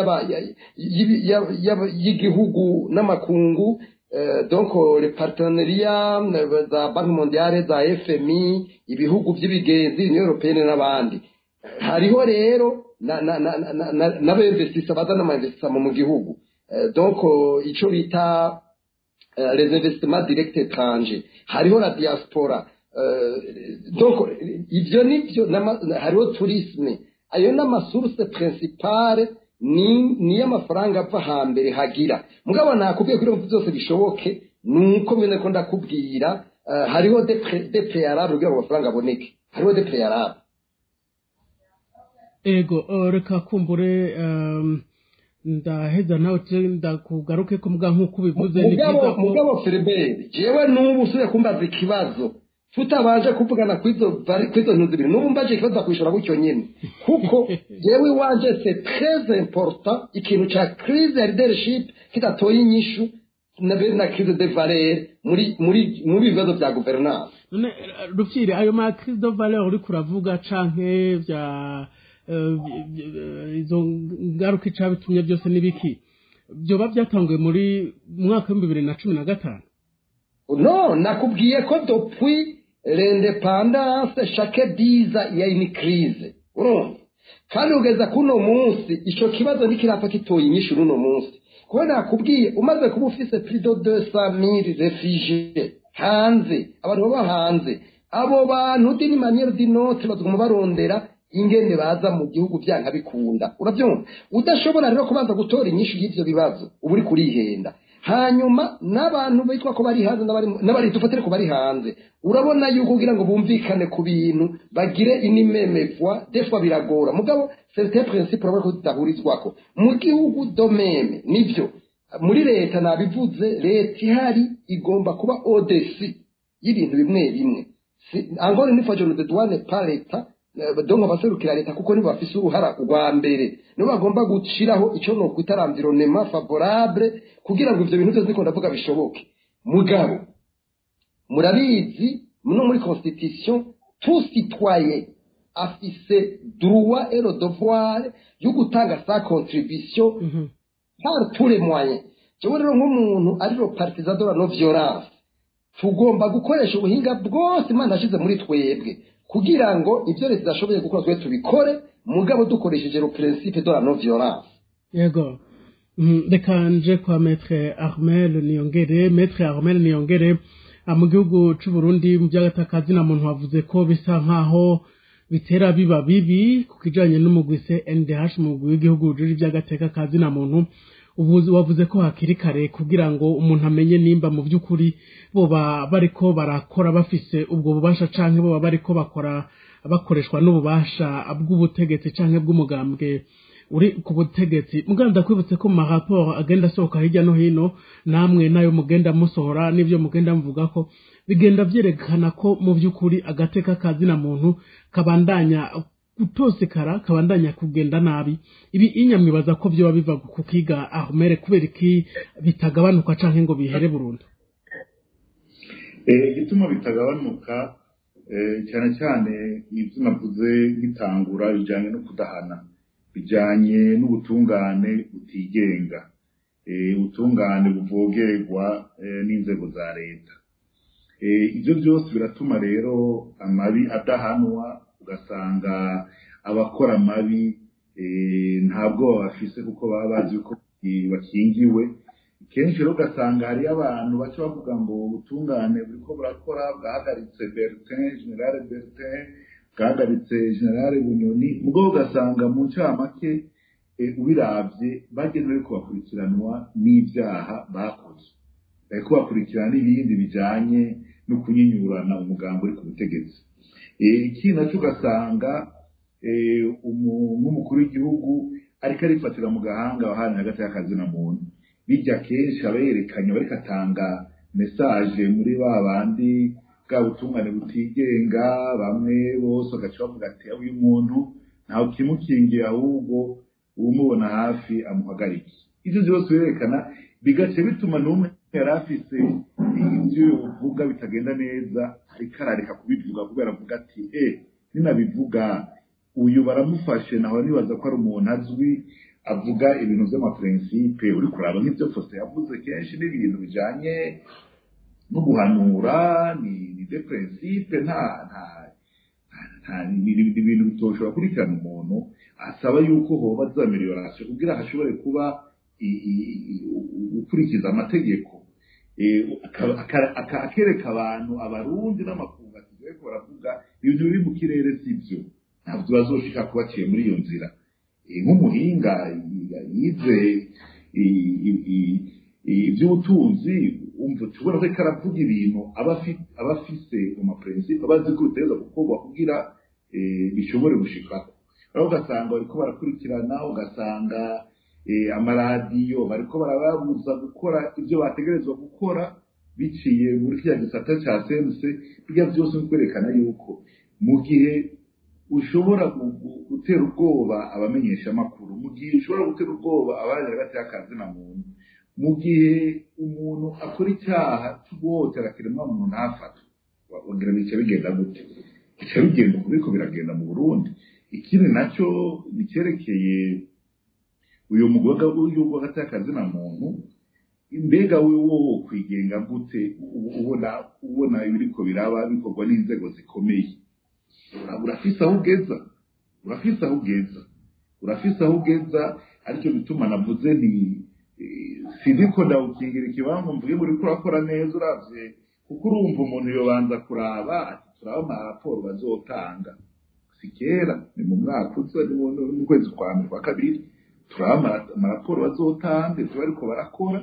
y'igihugu n'amakungu donc les partenariats za Banque Mondiale za FMI ibihugu by'ibigenzi Union Européenne n'abandi hariho rero n'abinvestisseurs bazana ama-investissement mu gihugu donc ico bita les investissements directs étrangers hariho la diaspora donc ivyo nivyo hariho tourisme ayo n'amasource principale ni amafaranga ava hambere hagira mugabo nakubwiye kuri mvuze byose bishoboke nuko mene ko ndakubwira hariho de préalable kugira ngo amafaranga aboneke hariho de préalable ego reka kumbure ndaheza nawe ndakugaruke ko muga nkuko bivuze ni byiza ko mugabo Philbert jewe nubu usubire kumbaza ikibazo tutabanje kuvugana kwizo ntuzibiri nubu mbaje ikibazo kwishura gutyo nyene kuko jewe wanje c'est très important ikintu cha crise ya leadership kitatoye inyishu na crise de valeur muri bibazo bya governance none rufyire ayo ma crise de valeur uri kuravuga canke vya izo ngaruka icabitumye byose nibiki byoba byatanguye muri mwaka wa 2015 no nakubwiye ko depuis l'indépendance chaque 10 il y a une crise kandi ugeza kuno munsi ico kibazo nikirapfa kitoye inyishu runo munsi kuko nakubwiye umaze kuba ufise plus de 200,000 réfugiés hanze abantu baba hanze abo bantu d'une manière d'une autre bazuma barondera ingene baza mu gihugu byanka bikunda urabyumva udashobora rero kubanza gutora inyishu y'ivyo bibazo uburi kurihenda hanyuma n'abantu bitwa ko bari hanze n'abari tufatire ko bari hanze urabona yuko kugira ngo bumvikane ku bintu bagire inimemefwa defwa biragora mugabo c'est un principe ko tudahurizwako mu gihugu domeme nivyo muri leta nabivuze leta ihari igomba kuba au-dessus y'ibintu bimwe angone nifajo de douane par leta donc abaserukira leta kuko nibo bafise uruhara rwa mbere nibo bagomba gushiraho ico no kwita environnement favorable kugira ngo ivyo bintu byose ko ndavuga bishoboke mugabo murabizi no muri constitution tout citoyen afise droit et le devoir yo gutanga sa contribution par tous les moyens cyo rero nk'umuntu ari ro partisan de la non violence tugomba gukoresha ubuhinga bwose Imana yashize muri twebwe kugira ngo ibyo leta zashoboye gukora twe tubikore mugabo dukoresheje le principe de la non violence yego reka nje kwa Maître Armel Niyongere mu gihugu cy'u Burundi mu by'agatakazi na muntu wavuze ko bisa nkaho bitera biba bibi kukijanye n'umugwise NDH mu w'igihugu uje by'agateka kazi na muntu wavuze ko hakiri kare kugira ngo umuntu amenye nimba mu by'ukuri bo bariko barakora bafise ubwo bubasha canke bo bariko bakora bakoreshwa n'ububasha bw'ubutegetsi canke bw'umugambwe uri ku butegetsi. Muganda kwibutse ko mu raporo agenda asohoka hirya no hino namwe nayo mugenda musohora n'ivyo mugenda muvuga ko bigenda vyerekana ko mu by'ukuri agateka kazina muntu kabandanya gutosekara, kabandanya kugenda nabi. Ibi inyamwibaza ko byo biva ku kiga ahumere kubera iki bitagabanuka canke ngo bihere burundu. Igituma bitagabanuka cyane cyane ibyo navuze gitangura bijanye no kudahana, bijanye n'ubutungane butigenga, ubutungane buvogerwa n'inzego za leta. Ibyo byose biratuma rero amabi adahanwa, ugasanga abakora amabi ntabwo bafise kuko baba bazi ko bakingiwe. Kenshi rero ugasanga hariyo abantu baca bavuga ngo ubutungane buriko burakora, bwahagaritse General Bertin, bwahagaritse General Bunyoni, mugabo ugasanga mu ncamake ubiravye bagenda bariko bakurikiranwa n'ivyaha bakoze, bariko bakurikirana n'ibindi bijanye no kunyinyurana umugambi uri ku butegetsi. Iki naco ugasanga nk'umukuru w'igihugu ariko arifatira mu gahanga abahana hagati y'akazina muntu, bijya kenshi aba yerekanye bariko atanga message muri ba bandi bwa butungane butigenga, bamwe bose bagaca bavuga ati uyu muntu ntawe kimukingiye ahubwo umubona hafi amuhagarike. Ivyo byose birerekana, bigace bituma n'umwe yari afise ibyo uvuga bitagenda neza ariko arareka kubivuga kubera avuga ati ninabivuga uyu baramufashe, naho nibaza ko ari umuntu azwi avuga ibintu by'amaprincipe. uri kuraba nk'ibyo Faustin yavuze kenshi n'ibintu bijanye no guhanura, ni de principe, ibintu bitoshobora kurikirana umuntu. Asaba yuko hoba za amelioration kugira hashobore kuba gukurikiza amategeko, akereka abantu abarundi n'amakungu ati ariko baravuga ibintu biri mu kirere sivyo, ntabwo bazoshika kubaciye muri iyo nzira. Nk'umuhinga yize iby'ubutunzi, umva tubona ko karavuga ibintu abafise mu principe abazi ko biteza gukorwa kugira bishobore gushikako. Aho ugasanga bariko barakurikirana, ugasanga amaradiyo bariko barababuza gukora ibyo bategerezwa gukora biciye muri kiriya gisata ca CNC. Bijya byose ni kwerekana yuko mu gihe ushobora gutera ubwoba abamenyesha amakuru, mu gihe ushobora gutera ubwoba abandi hagati y'akazina muntu, mu gihe umuntu akora icyaha cyo guhotera kiremwa muntu ntafatwe, wagira bice bigenda gute? Bice bigenda uko biriko biragenda mu Burundi. Ikindi nacyo nicyerekeye uyu mugoga w'igihugu hagati y'akazina muntu, mbega wowe kwigenga gute ubona ibiriko biraba bikorwa n'inzego zikomeye? Urafise aho ugeza, aricyo bituma navuze nti siniko ndawukingira ikibanza mvuge muri kurakora neza uravye, kuko urumva umuntu yobanza kuraba ati turaba amaraporo bazotanga, si kera ni mu mwaka uza mu kwezi kwa mbere kwa kabiri, turaba amaraporo bazotanga ivyo bariko barakora.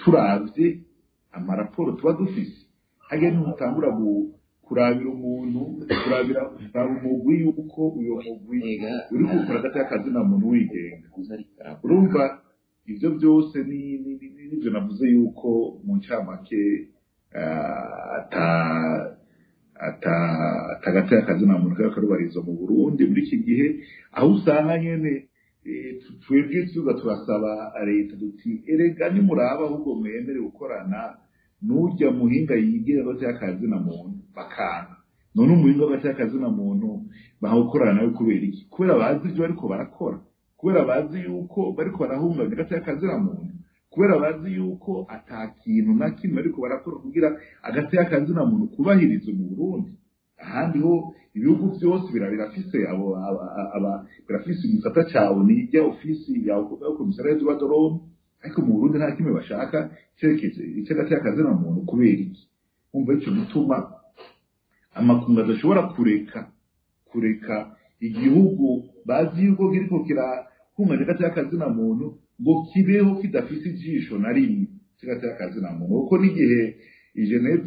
Turavye amaraporo tuba dufise, hage ntutangura kurabira umuntu, kurabira umugwi yuko uyo mugwi uri gukora hagati y'akazina muntu wigenga. Urumva ivyo byose nivyo navuze yuko mu ncamake hagati y'akazina muntu karubarizo mu Burundi muri iki gihe, aho usanga nyene twebwe tuza turasaba leta duti erega nimuraba ahubwo mwemere gukorana n'urya muhinga yigira hagati y'akazina muntu bakanga, none umuhinga hagati y'akazina muntu bahawukorana nawe kubera iki? Kubera bazi ibyo bariko barakora, kubera bazi yuko bariko barahungabanya hagati y'akazina muntu, kubera bazi yuko ata kintu na kimwe bariko barakora kugira hagati y'akazina muntu kubahiriza mu Burundi. Ahandi ho ibihugu byose birafise birafise igisata cawe n'ijya ofisi ya komisariya du Rome, ariko mu Burundi nta kimwe bashaka cerekeje hagati y'akazina muntu. Kubera iki? Umva ico gituma amakungu adashobora kureka igihugu bazi yuko kiriko kirahungabanya hagati y'akazina muntu ngo kibeho kidafise ijisho na rimwe hagati y'akazina muntu, kuko n'igihe Geneve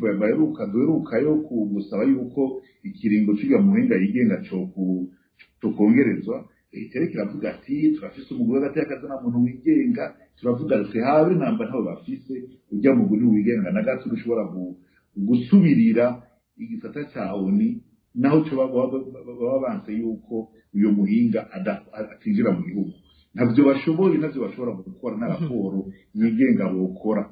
duherukayo gusaba yuko ikiringo cy'uyu muhinga yigenga cyo kongerezwa leta iravuga ati turafise umugore hagati y'akazana muntu wigenga turavuga ati habe namba ntawe bafise ujya mu guri wigenga na gato ushobora gusubirira igisata cya ONU naho cyo baba banse yuko uyo muhinga atinjira mu gihugu ntabyo bashobora gukora na raporo yigenga bokora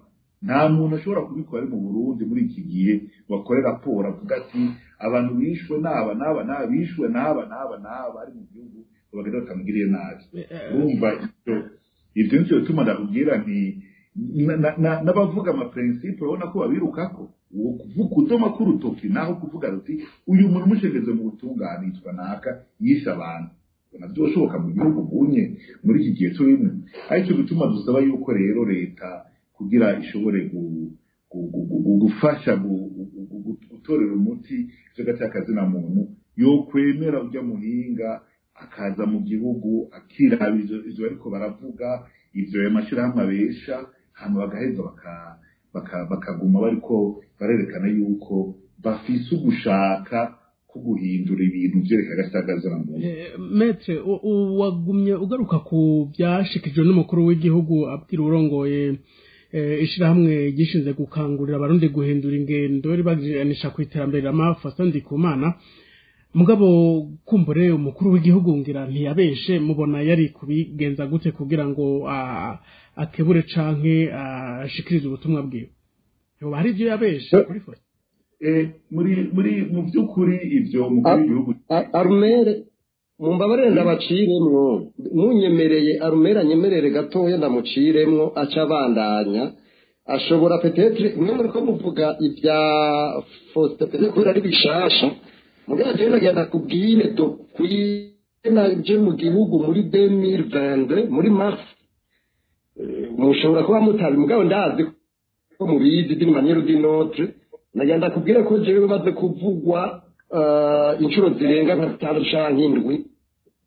nta muntu ashobora kubikora ari mu Burundi muri iki gihe bakore raporo avuga ati abantu bishwe n'aba bishwe n'aba ari mu gihugu bagenda bakamugiriye nabi urumva ibyo nicyo bituma ndakubwira nti n'abavuga amaprincipe urabona ko babirukako kudoma k'urutoki naho kuvuga ati uyu muntu umushegeze mu butungane yitwa naka yishe abantu nabyo bishoboka mu gihugu bunye muri iki gihe turimo aricyo bituma dusaba yuko rero leta kugira ishobore gufasha gutorera umuti icyo cy'akazina muntu yo kwemera ujya muhinga akaza mu gihugu akiraba ivyo ariko baravuga ivyo amashyirahamwe abesha hama bagaheza bakaguma bariko barerekana yuko bafise ugushaka kuguhindura ibintu vyereka agasagazana muntu metre wagumye ugaruka ku byashikijwe n'umukuru w'igihugu abwira urongoye ishirahamwe gishinze gukangurira abarundi guhindura ingendo ribaganisha ku iterambere ramafaso Ndikumana mugabo kumbure umukuru w'igihugu ngira ntiyabeshe mubona yari kubigenza gute kugira ngo akebure canke ashikirize ubutumwa bwiwe yoba hari ivyo yabeshe kuri foto muri mu by'ukuri ivyo umukuru w'igihugu Armere mumbabarire ndabaciremwo munyemereye Armere anyemerere gatoya ndamuciremwo aca bandanya ashobora peut-être mwe ko muvuga ibya Faustin peut-être ari bishasha mugana tena genda kubwire do kwina je mu gihugu muri 2022 muri mars mushobora kuba mutabi mugabo ndazi ko mubizi d'une manière ou d'une autre nagenda kubwire ko jewe baze kuvugwa inshuro zirenga nka 5 canke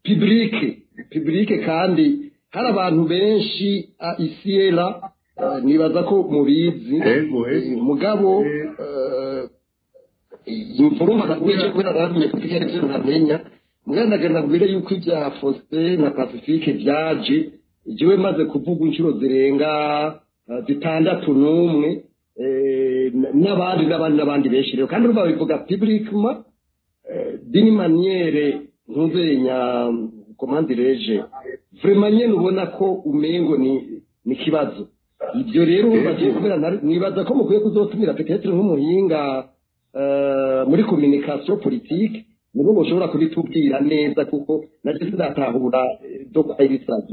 7 publique kandi hari abantu benshi isiera nibaza ko mubizi mugabo imfuruma nakwiye kubera baramye kutigera ivyo ntamenya mwana genda kubwire yuko ibya Faustin na Pacifique byaje jewe maze kuvuga inshuro zirenga 6 n'abandi benshi rero kandi urumva bivuga publiquement d'une manière ntuzenya comment dirais-je vraiment nyene ubona ko umengo ni kibazo ibyo rero bagiye kubera nibaza ko mukwiye kuzotumira peut-être nk'umuhinga muri communication politique nibo boshobora kubitubwira neza kuko naje sindatahura do kwayisaza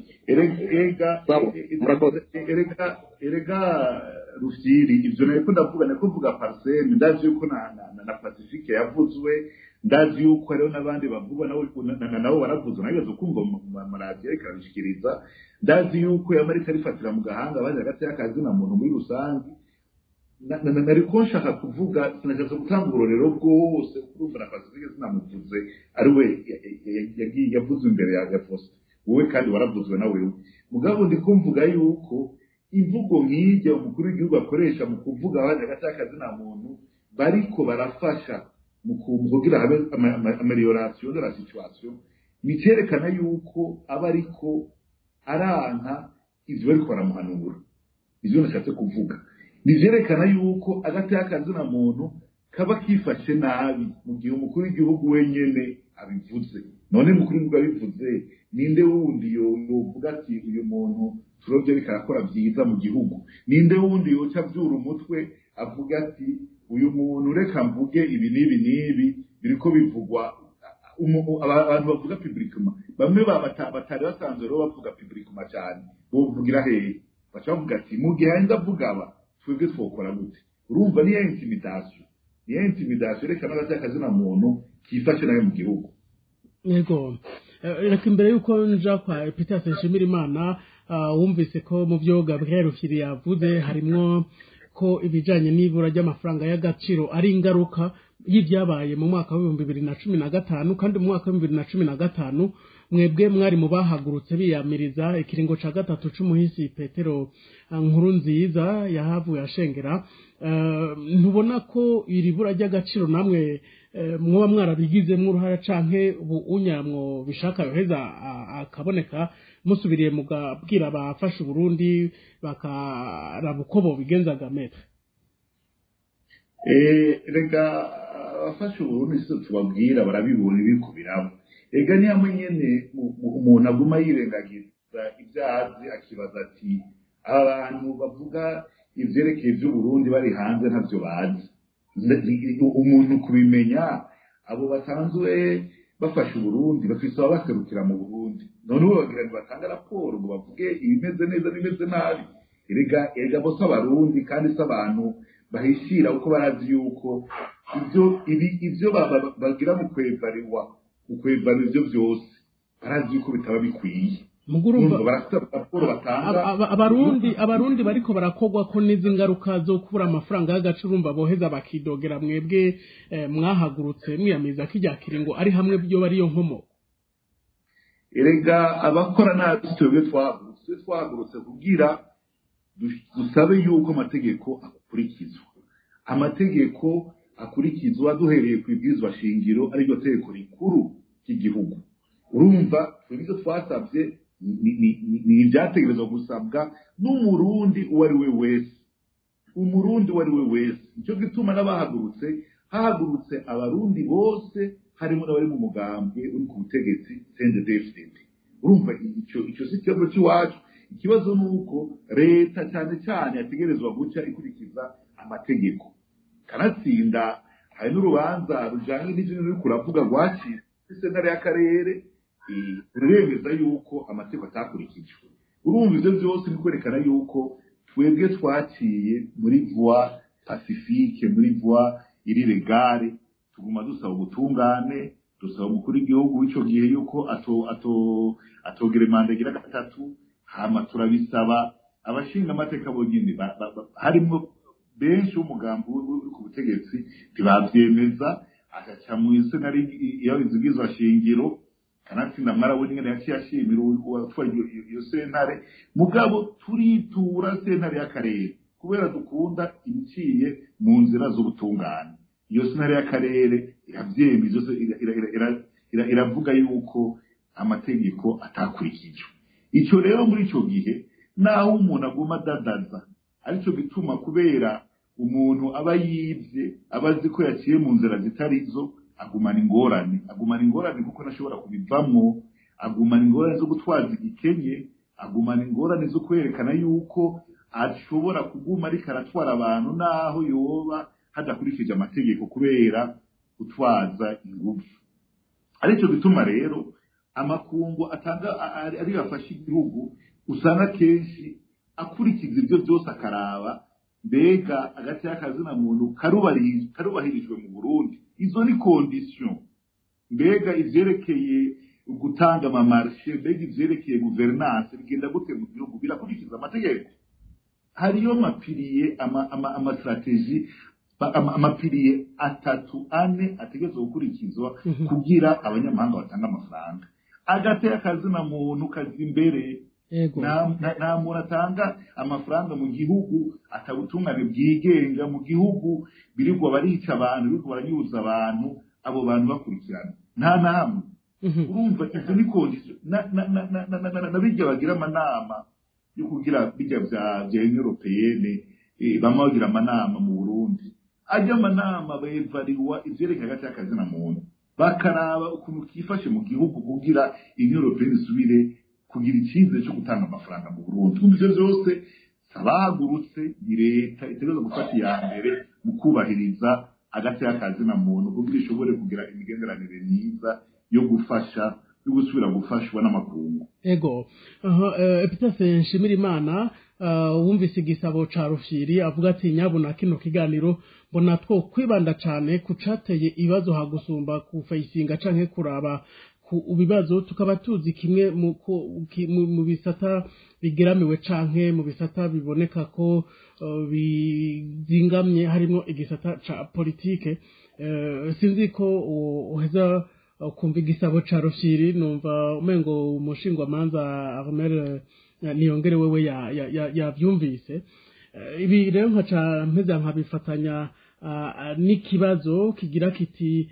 erega Rusiri ivyo nayo ndavuga nako mvuga Parsem ndazi yuko na Pacifique yavuzwe ndazi yuko rero nabandi bavuga nabo baravuzwe nayo kumva mu radio ikabishikiriza ndazi yuko yamarika rifatira mu gahanga baje hagati y'akazi na muntu muri rusangi nariko nshaka kuvuga sinashaka gutanga urorero bwose kurumva na Pacifique sinamuvuze ari we yavuze imbere ya Faustin wowe kandi waravuzwe nawe mugabo ndikumvuga yuko imvugo nk'ijya umukuru w'igihugu akoresha mu kuvuga abandi hagati na muntu bariko barafasha mu kuvugira habe amelioration de la situation bikerekana yuko aba ariko aranka ivyo bariko baramuhanura ivyo nashatse kuvuga bivyerekana yuko hagati na muntu kaba kifashe nabi mu gihe umukuru w'igihugu wenyene abivuze none umukuru w'igihugu abivuze ninde wundi yovuga ati uyu muntu turobye bikarakora byiza mu gihugu ninde wundi yoca byura umutwe avuga ati uyu muntu reka mvuge ibi n'ibi biriko bivugwa abantu bavuga publiquement bamwe batari basanzwe rero bavuga publiquement cyane bovugira hehe baca bavuga ati mu gihe ndavuga aba twebwe twokora gute urumva ni intimidation reka n'abatakazi na muntu kifashe nayo mu gihugu yego reka imbere yuko nja kwa Peter Nshimirimana wumvise ko mu byo Gabriel Rufyiri yavuze harimwo ko ibijanye n'ibura ry'amafaranga y'agaciro ari ingaruka y'ibyabaye mu mwaka wa 2015 kandi mu mwaka wa 2015 mwebwe mwari mu bahagurutse biyamiriza ikiringo ca gatatu c'umuhisi Petero Nkurunziza yahavuye ashengera, ntubona ko iri bura ry'agaciro namwe mwoba mwarabigizemwo uruhara canke ubu unyamwo bishaka yoheza akaboneka musubiriye mugabwira abafashe Burundi bakaraba uko bobigenzaga metre? Rega abafashe Burundi sizo tubabwira barabibona ibiko birabo. Ega ni hamwe nyene umuntu aguma yirengagiza ibyazi akibaza ati abantu bavuga ivyerekeye vy'Uburundi bari hanze ntavyo bazi. Umuntu kubimenya abo basanzwe bafashe Burundi bafise abaserukira mu Burundi, none ubu bagira ngo batanga raporo ngo bavuge ibimeze neza bimeze nabi. Erega bose abarundi kandi se abantu bahishira uko barazi yuko ivyo bagira mu kwevariwa ukwevana ivyo vyose barazi yuko bitaba bikwiye. Mugurumva raporo batanga abarundi bariko barakogwa ko nizi ngaruka zo kubura amafaranga y'agacurumba boheza bakidogera mwebwe mwahagurutse mwiyamiza kijya kiringo ari hamwe byo bariyo nkomo. Erega abakora nabi twebwe twahagurutse kugira dusabe yuko amategeko akurikizwa. Amategeko akurikizwa duhereye ku ibwirizwa shingiro ariryo tegeko rikuru ry'igihugu. Urumva twebwe twasabye ni ibyategerezwa gusabwa n'umurundi uwo ari we wese. Umurundi uwo ari we wese. Nicyo gituma hahagurutse abarundi bose harimo n'abari mu mugambwe uri ku butegetsi CNDD-FDD. Urumva icyo si ikibazo cy'iwacu. Ikibazo ni uko leta cyane cyane yategerezwa guca ikurikiza amategeko. Kanatsinda hari n'urubanza rujanye n'ivyo ruri kuravuga rwaciye sentare y'akarere ruremeza yuko amategeko atakurikijwe. Urumva ivyo vyose bikwerekana yuko twebwe twaciye muri voie pacifique, muri voie iri legale. Tuguma dusaba ubutungane, dusaba umukuru w'igihugu w'ico gihe yuko atogera manda igira gatatu, hama turabisaba abashinga amateka bonyine harimo benshi umugambi uri ku butegetsi ntibavyemeza, agaca mu isenari y'abizigizwa shingiro. Kanatsinda mwarabona ingene yaciye ashimira uwatwaye iyo sentare, mugabo turitura sentare y'akarere kubera dukunda ibiciye mu nzira z'ubutungane. Iyo sentare y'akarere iravyemeza, iravuga yuko amategeko atakurikijwe. Ico rero muri ico gihe naho umuntu aguma adadaza, arico gituma kubera umuntu aba yivye abazi ko yaciye mu nzira zitarizo agumana ingorane kuko nashobora kubivamwo, agumana ingorane zo gutwaza igikenye, agumana ingorane zo kwerekana yuko ashobora kuguma ariko aratwara abantu naho yoba hadakurikije amategeko kubera gutwaza ingufu. Arico gituma rero amakungu atanga ari bafasha igihugu usanga kenshi akurikiza ibyo byose akaraba mbega agati y'akazina muntu karubahirijwe mu Burundi. Izo ni condition. Mbega ivyerekeye gutanga amamarche, mbega ivyerekeye governance bigenda gute mu gihugu birakurikiza amategeko. Hariyo mapiriye amastrategie amapiriye atatu ane ategezwe gukurikizwa kugira abanyamahanga batanga amafaranga. Agati y'akazina muntu kazi imbere. Nta muntu atanga amafaranga mu gihugu atabutungane bwigenga, mu gihugu birirwa barica abantu, birirwa baranyuza abantu, abo bantu bakurikirana nta namwe. Urumva izo ni condition na bijya bagira amanama yo kugira bijya bya Union Européenne, bamwe bagira amanama mu Burundi. Ajya amanama bevariwa ivyerekeye agati y'akazina muntu, bakaraba ukuntu kifashe mu gihugu kugira Union Européenne isubire kugira icyizere cyo gutanga amafaranga mu Burundi. Ivyo vyose sabahagurutse ni leta itegerezwa gufata iya mbere mu kubahiriza agati y'akazina muntu kugira ishobore kugira imigenderanire myiza yo gufasha yo gusubira gufashwa n'amakungu. Ego Epitase Nshimirimana wumvise igisabo ca Rufyiri avuga ati nyabuna kino kiganiro mbona two kwibanda cane kucateye ibibazo hagusumba ku fayisinga canke kuraba ku bibazo tukaba tuzi kimwe mu bisata bigeramiwe canke mu bisata biboneka ko bizingamye harimo igisata ca politike. Sinzi ko uheza kumva igisabo ca Rufyiri numva umengo umushingwamanza Armel Niyongere wewe yavyumvise ibi rero nkaca mpeza nkabifatanya n'ikibazo kigira kiti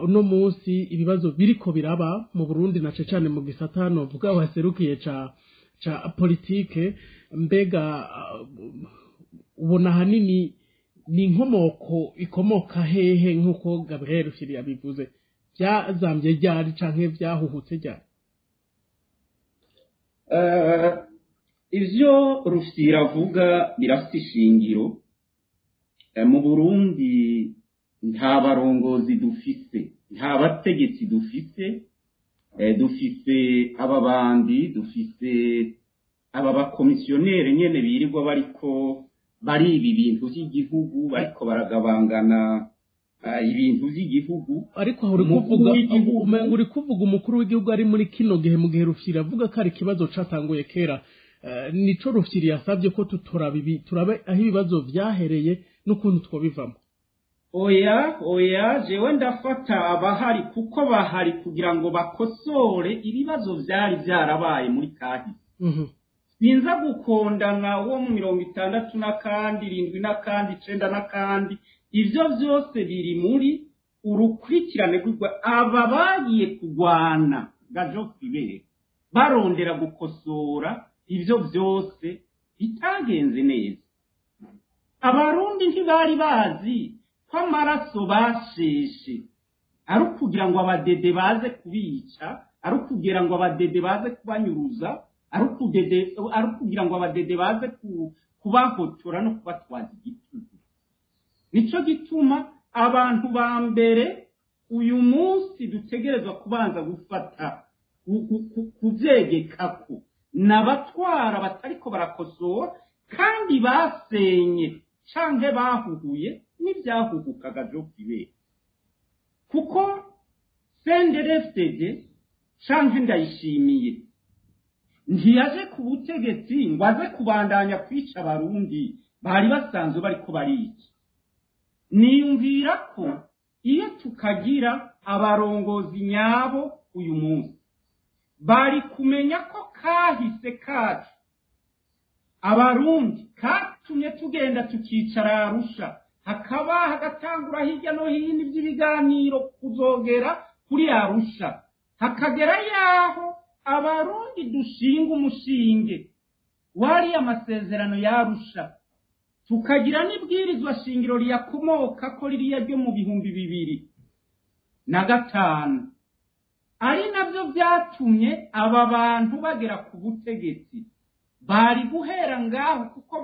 uno munsi ibibazo biriko biraba mu Burundi na cyane mu gisata no vuga waserukiye ca politike mbega ubona hanini ni inkomoko ikomoka hehe nk'uko Gabriel Rufyiri yabivuze byazambye ryari canke byahuhutse ryari ivyo Rufyiri avuga birafite ishingiro mu Burundi nta barongozi dufise nta bategetsi dufise dufise ababandi dufise aba bakomisiyoneri nyene birirwa bariko bari ibi bintu by'igihugu bariko baragabangana ibintu by'igihugu ariko uri kuvuga umukuru w'igihugu ari muri kino gihe mu gihe Rufyiri avuga ko ari ikibazo catanguye kera nico Rufyiri yasabye ko turabe aho ibibazo vyahereye n'ukuntu twobivamo oya jewe ndafata abahari kuko bahari kugira ngo bakosore ibibazo vyari vyarabaye muri kahise sinza gukondana wo mu 60 n'akandi 70 n'akandi 90 n'akandi ivyo vyose biri muri urukurikirane rw'igwa aba bagiye kugwana gajo kwibere barondera gukosora ivyo vyose bitagenze neza abarundi ntibari bazi ko amaraso basheshe ari ukugira ngo abadede baze kubica ari ukugira ngo abadede baze kubanyuruza ari ukugira ngo abadede baze kubahotora no kubatwaza igitugu nico gituma abantu ba mbere uyu munsi dutegerezwa kubanza gufata kuvyegekako n'abatwara batariko barakosora kandi basenye canke bahuhuye n'ivyahuhukaga vyo kwibera kuko senderefteje canke Ndayishimiye ntiyaje ku butegetsi ngo aze kubandanya kwica abarundi bari basanzwe bariko barica niyumvira ko iyo tukagira abarongozi nyabo uyu munsi bari kumenya ko kahise kacu abarundi katumye tugenda tukicara Arusha hakaba hagatangura hirya no hino iby'ibiganiro kuzogera kuri Arusha hakagera yaho abarundi dushinga umushinge wari amasezerano ya Arusha tukagira n'ibwirizwa shingiro liyakomoka ko ririya ryo mu 2005 ari navyo byatumye aba bantu bagera ku butegetsi bari guhera ngaho kuko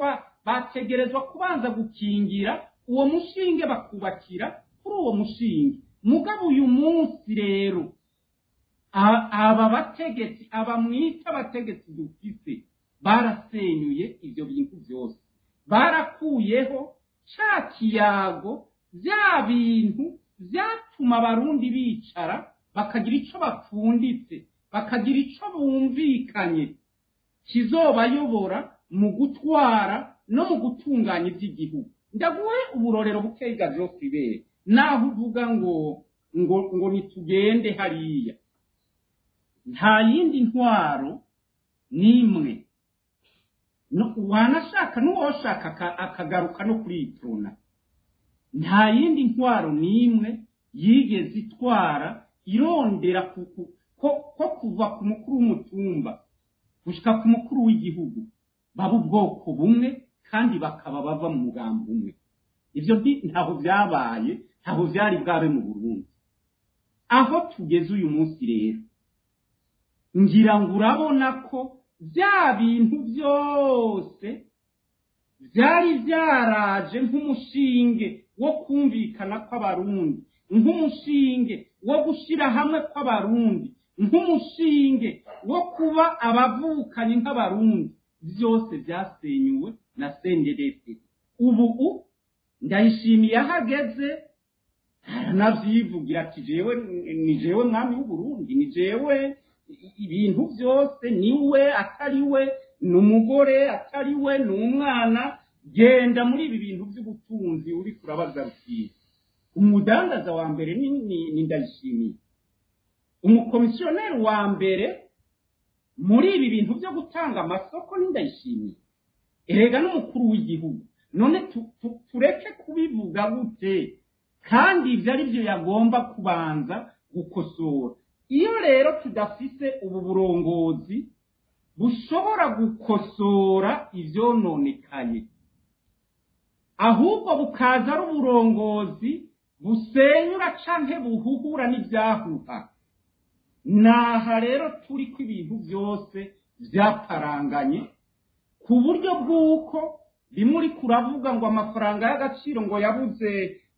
bategerezwa kubanza gukingira uwo mushinge bakubakira kuri uwo mushinge mugabo uyu munsi rero aba bategetsi abamwita abategetsi dufise barasenyuye ivyo bintu byose barakuyeho ca kiyago bya bintu byatuma abarundi bicara bakagira ico bapfunditse bakagira ico bumvikanye kizobayobora mu gutwara no mu gutunganya iby'igihugu ndaguhe uburorero bukeiga Joe Kwibere naho uvuga ngo nitugende hariya nta yindi ntwaro nimwe no wanashaka n'uwoshaka akagaruka no kuri itrona nta yindi ntwaro nimwe yigeze itwara irondera ko kuva ku mukuru w'umutumba gushika ku mukuru w'igihugu baba ubwoko bumwe kandi bakaba bava mu mugambo umwe ivyo ntaho byabaye ntaho byari bwabe mu Burundi aho tugeze uyu munsi rero ngira ngo urabona ko bya bintu byose byari byaraje nk'umushinge wo kumvikana kw'abarundi nk'umushinge wo gushira hamwe kw'abarundi nk'umushinge wo kuba abavukanye nk'abarundi byose byasenyuwe na senderete ubu Ndayishimiye ahageze aranavyivugira ati ni jewe mwami w'Uburundi ni jewe ibintu byose niwe atariwe n'umugore atariwe n'umwana genda muri ibi bintu by'ubutunzi uri kurabaza Rufyiri umudandaza wa mbere ni Ndayishimiye umukomisiyoneri wa mbere muri ibi bintu byo gutanga amasoko n'indayishimiye erega n'umukuru w'igihugu none tureke kubivuga gute kandi ibyo ari byo yagomba kubanza gukosora iyo rero tudafise ubu burongozi bushobora gukosora ivyononekaye ahubwo bukaza ari uburongozi busenyura canke buhuhura n'ivyahuha naha rero turi ko ibintu byose vyaparanganye ku buryo bw'uko bimwe uri kuravuga ngo amafaranga y'agaciro ngo yabuze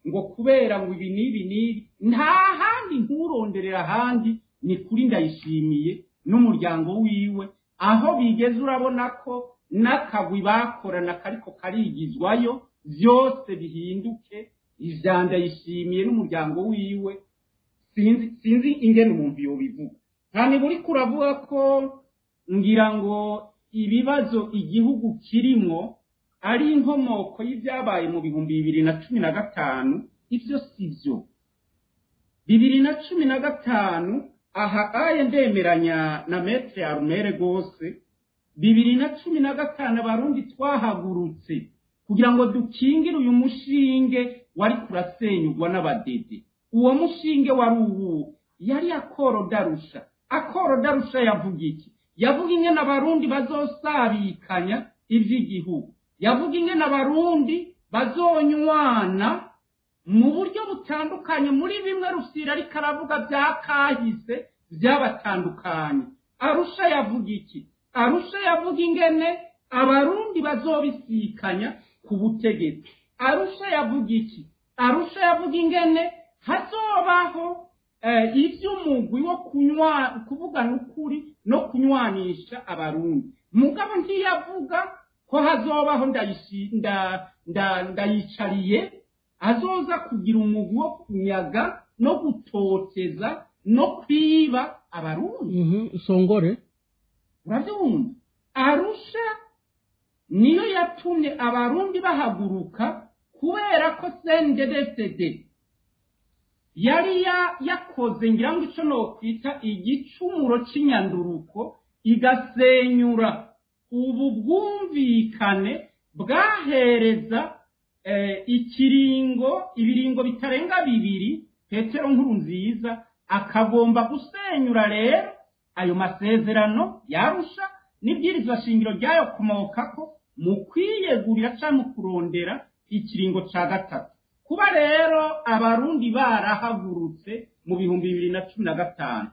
ngo kubera ngo ibi n'ibi n'ibi nta handi nturonderera ahandi ni kuri ndayishimiye n'umuryango wiwe aho bigeze urabona ko n'akagwi bakorana kariko karigizwayo byose bihinduke ivya ndayishimiye n'umuryango wiwe sinzi ingene umuntu yobivuga kandi buri kuravuga ko ngira ngo ibibazo igihugu kirimwo ari inkomoko y'ibyabaye mu 2015 ivyo sivyo 2015 aha aye ndemeranya na Maître Armere gose 2015 abarundi twahagurutse kugira ngo dukingire uyu mushinge wari kurasenyugwa n'abadede uwo mushinge wari uwu yari akoro darusha yavuga iki yavuga ingene abarundi bazosabikanya ivy'igihugu yavuga ingene abarundi bazonywana mu buryo butandukanye muri bimwe Rusira ariko aravuga byakahise byabatandukanye Arusha yavuga iki Arusha yavuga ingene abarundi bazobisikanya ku butegetsi Arusha yavuga iki Arusha yavuga ingene hazobaho ivy'umugwi wo kuvugana ukuri no kunywanisha abarundi mugabo ntiyavuga ko hazobaho ndayicariye azoza kugira umugwi wo kunyaga no gutoteza no kwiba abarundi songore uravyumva Arusha niyo yatumye abarundi bahaguruka kubera ko CNDD-FDD yari yakoze ngira ngo ico no kwita igicumuro c'inyanduruko igasenyura ubu bwumvikane bwahereza ibiringo bitarenga bibiri Petero Nkurunziza akagomba gusenyura rero ayo masezerano yarusha n'ibwirizwa shingiro ryayo komokako mu kwiyegurira cyangwa mu kurondera ikiringo ca gatatu kuba rero abarundi barahagurutse mu 2015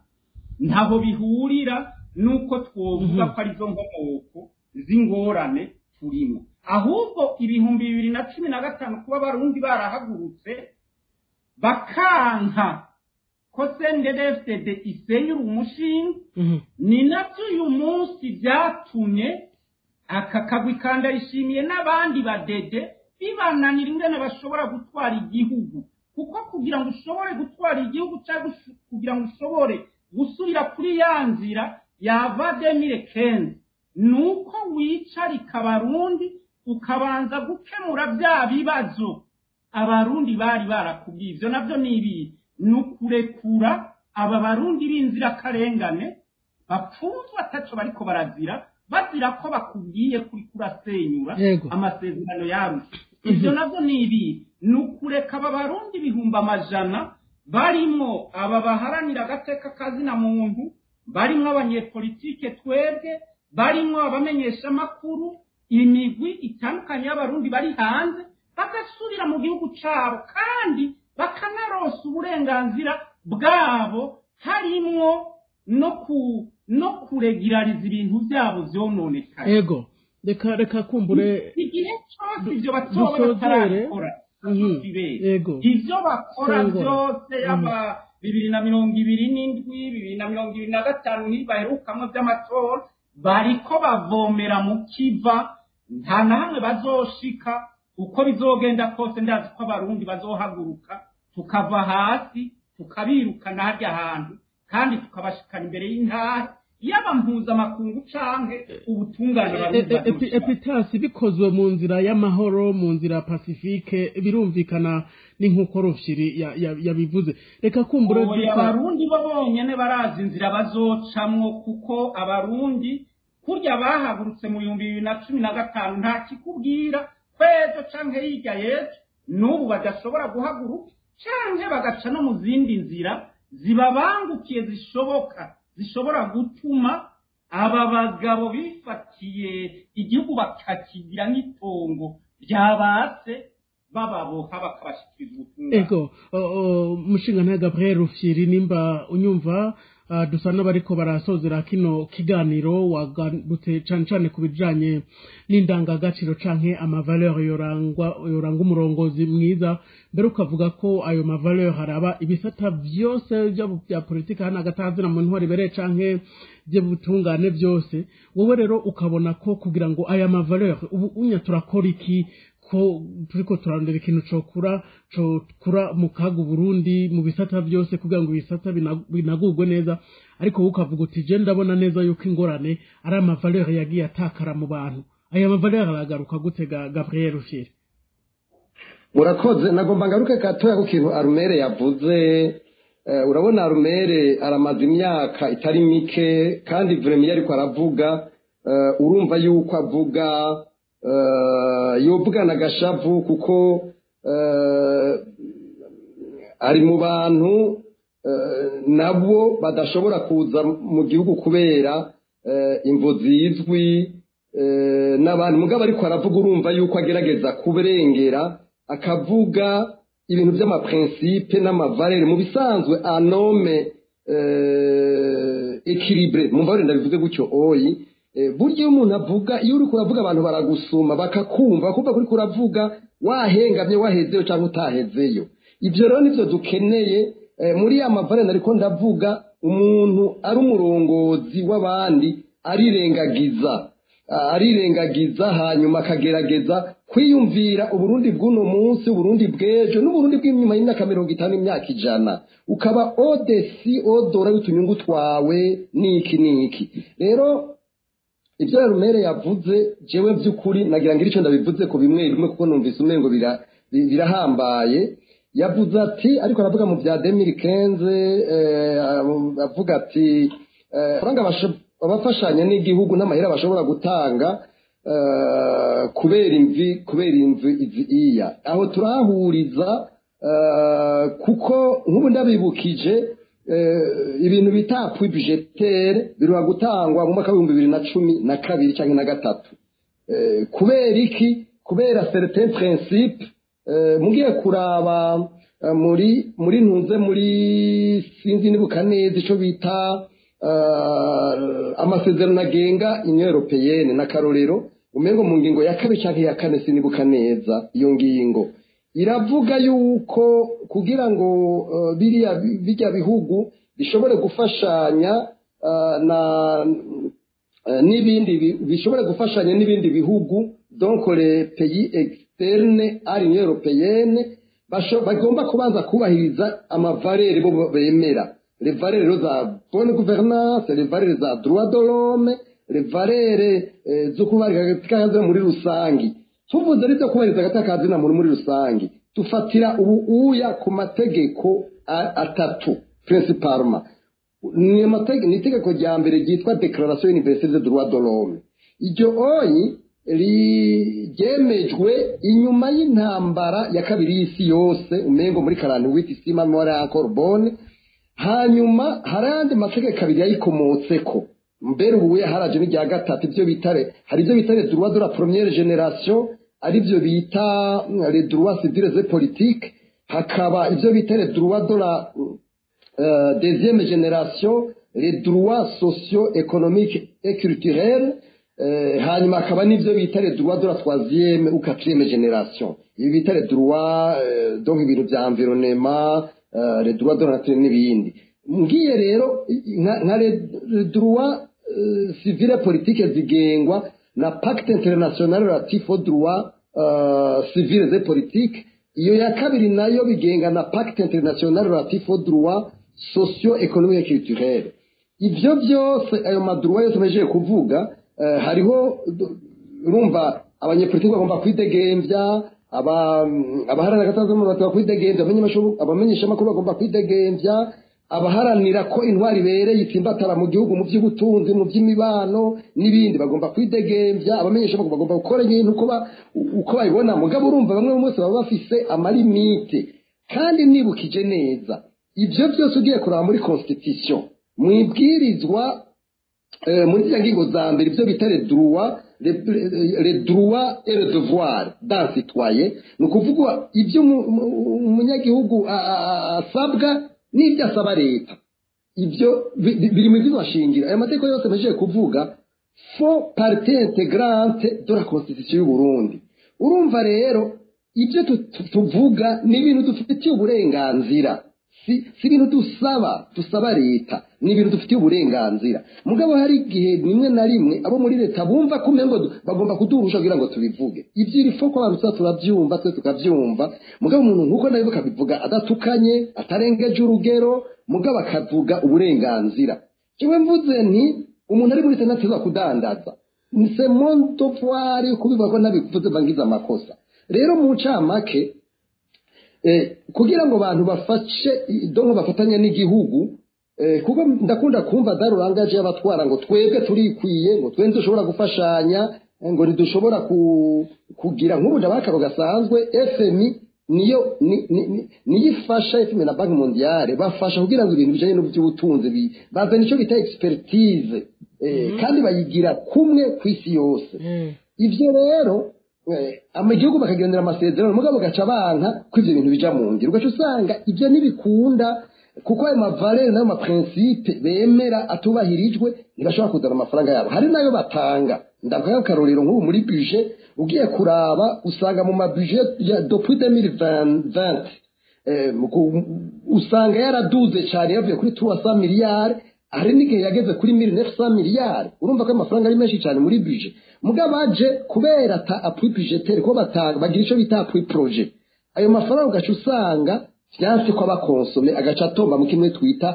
ntaho bihurira nuko twovuga ko ari zo nkomoko z'ingorane turimo ahubwo 2015 kuba abarundi barahagurutse bakanka ko CNDD-FDD isenyura umushinga ni navyo uyu munsi byatumye aka kagwi kandayishimiye n'abandi badede bibananira ingene bashobora gutwara igihugu kuko kugira ngo ushobore gutwara igihugu cyangwa kugira ngo ushobore gusubira kuri ya nzira yava 2015 nuko wicarika abarundi ukabanza gukemura bya bibazo abarundi bari barakubwiye ivyo navyo nibi nukurekura aba barundi b'inzira karengane bapfuzwa ataco bariko barazira bazira ko bakubwiye kuri kurasenyura amasezerano yarusha ivyo navyo nibi nukureka aba barundi bihumba amajana barimo aba baharanira agateka kazina muntu barimo abanyepolitike twebwe barimo abamenyesha makuru imigwi itandukanye y'abarundi bari hanze bagasubira mu gihugu cabo kandi bakanarosa uburenganzira bwabo harimwo no kuregirariza ibintu byabo vyononekaye ego reka kumbure igihe cyose ibyo batoba batarakora ivyo bakora byose yaba 2027 2025 ntibaherukamwo vy'amatora bariko bavomera mu kiva nta na hamwe bazoshika uko bizogenda kose ndazi ko abarundi bazohaguruka tukava hasi tukabirukana harya hantu kandi tukabashikana imbere y'intahe yaba mpuzamakungu canke ubutungane barundi epitasi bikozwe mu nzira y'amahoro mu nzira pacifique birumvikana ni nk'uko Rufyiri yabivuze reka kumbura abarundi bo bonyene barazi inzira bazocamwo kuko abarundi kurya bahagurutse mu 2015 nta kikubwira kwejo canke hirya yejo n'ubu badashobora guhaguruka canke bagaca no mu zindi nzira zibabangukiye zishobora gutuma aba bagabo bifatiye igihugu bakakigira nk'itongo ryabatse bababoha bakabashikiriza ubutumwa. Ego mushinga Gabriel Rufyiri nimba unyumva dusa n'abariko barasozera kino kiganiro wagarutse cane kubijanye n'indangagaciro canke amavaleur yoranga umurongozi mwiza mbere ukavuga ko ayo mavaleur haraba ibisata byose bya politika hana gatazira mu ntwari bere canke by'ubutungane byose wowe rero ukabona ko kugira ngo aya mavaleur ubu unya turakora iki ko turiko turarondera ikintu cokura mu kagu Burundi mu bisata byose kugira ngo ibisata binagurwe neza ariko ukavuga uti je ndabona neza yuko ingorane ari amavaleur yagiye atakara mu bantu aya mavaleur aragaruka gutega Gabriel Rufyiri. Murakoze nagomba ngaruke gatoya ku kintu Arumere yavuze urabona Arumere aramaze imyaka itari mike kandi vraiment ariko aravuga urumva yuko avuga yobugana gashavu kuko ari mu bantu nabo badashobora kuza mu gihugu kubera imvo zizwi n'abantu mugabo ariko aravuga urumva yuko agerageza kuberengera akavuga ibintu by'amaprincipe n'amavalere mu bisanzwe anome équilibré mu mvalere ndabivuze gutyo oyi buryo umuntu avuga iyo uri kuravuga abantu baragusuma bakakumva kuva kuri kuravuga wahengamye wahezeyo cyangwa utahezeyo ibyo rero nivyo dukeneye muri ya mavalere ariko ndavuga umuntu ari umurongozi w'abandi arirengagiza hanyuma akagerageza kwiyumvira uburundi bw'uno munsi uburundi bw'ejo n'uburundi bw'inyuma y'imyaka 50 imyaka 100 ukaba odesi odora y'utunyungu twawe niki rero ibyo Arumere yavuze jewe by'ukuri nagira ngo icyo ndabivuze ko bimwe kuko numvise umengo birahambaye yavuze ati ariko aravuga mu bya 2015 avuga ati faranga abafashanya n'igihugu n'amahera bashobora gutanga kubera imvi iya aho turahuriza kuko nk'ubu ndabibukije ibintu bita appui budgetaire biruha gutangwa mu mwaka wa 2012 cyangwa na gatatu kubera iki kubera certain principe mugiye kuraba muri ntunze muri sinzi nibuka neza ico bita amasezerano agenga Union Européenne na karorero umengo mu ngingo ya kabiri cyangwa ya kane sinibuka neza iyo ngingo iravuga yuko kugira ngo bijya bihugu bishobore gufashanya n'ibindi bihugu donc les pays externes à l'Union Européenne bagomba kubanza kubahiriza amavalere bo bemera les valeurs za bonne gouvernance les valeurs za droit de l'homme les valeurs zo kubarika muri rusangi tuvuze rito kubahiriza gatakazi na muri rusangi tufatira uya ku mategeko atatu principalement ni itegeko rya mbere ryitwa Declaration Universelle des Droits de l'Homme iryo oyi ryemejwe inyuma y'intambara ya kabiri y'isi yose umengo muri 48 isima muri Sorbonne hanyuma harandi mategeko abiri yayikomotseko mbere ubuye haraje n'irya gatatu ibyo bitare hari ibyo bitare droit de la première génération ari byo bita les droits civils et politiques hakaba ibyo bita les droits de la deuxième génération les droits socio-économiques et culturels hanyuma hakaba n'ibyo bita les droits de la troisième ou quatrième génération ibi bita les droits donc ibintu bya environnement les droits de la nature n'ibindi ngiye rero nka les droits civils et politiques zigengwa na pacte international relatif aux droits civils et politiques iyo ya kabiri nayo bigenga na pacte international relatif aux droits socio-économiques et culturels ivyo byose ayo madruwa yose mejeje kuvuga hariho urumva abanyepolitiki bagomba kwidegemvya abaharanira agataza mu batwa kwidegemvya abamenyesha makuru bagomba kwidegemvya abaharanira ko intwari ibereye itsimbatara mu gihugu mu by'ubutunzi mu by'imibano n'ibindi bagomba kwidegemvya abamenyesha makuru bagomba gukora ibintu uko babibona mugabo urumva bamwe bose baba bafise amalimite kandi nibukije neza ivyo byose ugiye kuraba muri constitution mwibwirizwa muri za ngingo za mbere ibyo bita les droits et le devoir d'un citoyen ni ukuvuga ibyo umunyagihugu asabwa n'ibyo asaba leta ibyo biri mu byo shingiro aya mategeko yose mejeje kuvuga font partie intégrante de la constitution y'u Burundi urumva rero ibyo tuvuga ni ibintu dufitiye uburenganzira si ibintu dusaba leta ni ibintu dufitiye uburenganzira mugabo hari igihe rimwe na rimwe abo muri leta bumva ko umengo bagomba kudurusha kugira ngo tubivuge ibyo irifo ko abantu turabyumva twe tukabyumva mugabo umuntu nkuko nawe bakabivuga adatukanye atarengeje urugero mugabo akavuga uburenganzira jewe mvuze nti umuntu ari muri tenateza kudandaza ni c'est mon devoir kubivuga ko nabikuvuze bangiza amakosa rero mu ncamake kugira ngo abantu bafashe donko bafatanya n'igihugu kuko ndakunda kumva darurangaje y'abatwara ngo twebwe turikwiye ngo twende dushobora gufashanya ngo ntidushobora kugira nk'ubu ndabakaro gasanzwe FMI niyo ifasha FMI na Banki Mondiale bafasha kugira ngo ibintu bijanye n'ubutunzi bazana ico bita expertise kandi bayigira kumwe kw'isi yose ivyo rero amagihugu bakagendera amasezerano mugabo gaca banka ko ivyo bintu bija mu ngiro ugaca usanga ivyo ntibikunda kuko ayo mavalere n'ayo maprincipe bemera atubahirijwe ntibashobora kuzana amafaranga yabo hari nayo batanga ndavuga akarorero nk'ubu muri budget ugiye kuraba usanga mu mabudget ya depuis 2020 usanga yaraduze cyane yavuye kuri 300 miliyari hari n'igihe yageze kuri 1900 miliyari urumva ko amafaranga ari menshi cyane muri budget mugabaje kubera ta appui budgetaire ko batanga bagira ico bita appui projet ayo mafaranga ugaca usanga vyanse ko abakonsome agaca atomba mu kimwe twita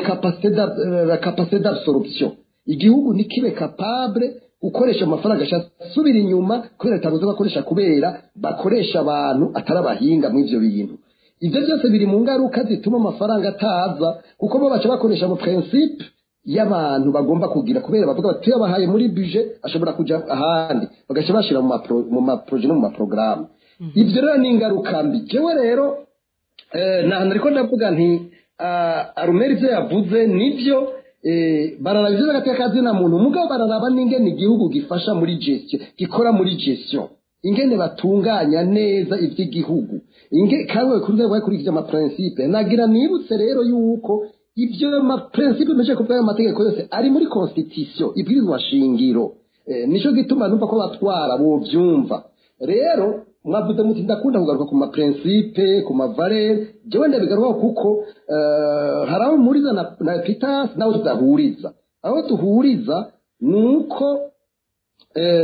capacité d'absorption igihugu nikibe capable gukoresha amafaranga asubira inyuma kubera tabuze bakoresha kubera bakoresha abantu atarabahinga mu ivyo bintu ivyo byose biri mu ngaruka zituma amafaranga ataza kuko bo baca bakoresha mu principe y'abantu bagomba kugira kubera bavuga bati yabahaye muri budget ashobora kuja ahandi bagaca bashira mu ma projet no mu ma programme ivyo rero ni ingaruka mbi jewe rero nariko ndavuga nti arumeri ivyo yavuze nivyo bararabije agateka na muntu mugabo bararaba n'ingene igihugu gifasha muri gestion gikora muri gestion ingene batunganya neza ivy'igihugu kandi bakurikije ama principe nagira nibutse rero yuko ibyo ma principe meje kuvuga ayo mategeko yose ari muri constitution ibwirizwa shingiro nico gituma numva ko batwara bo byumva rero mwavuze muti ndakunda kugaruka ku ma principe ku ma valeur jewe ndabigaruka kuko haraho muriza na Epitas naho tudahuriza aho tuhuriza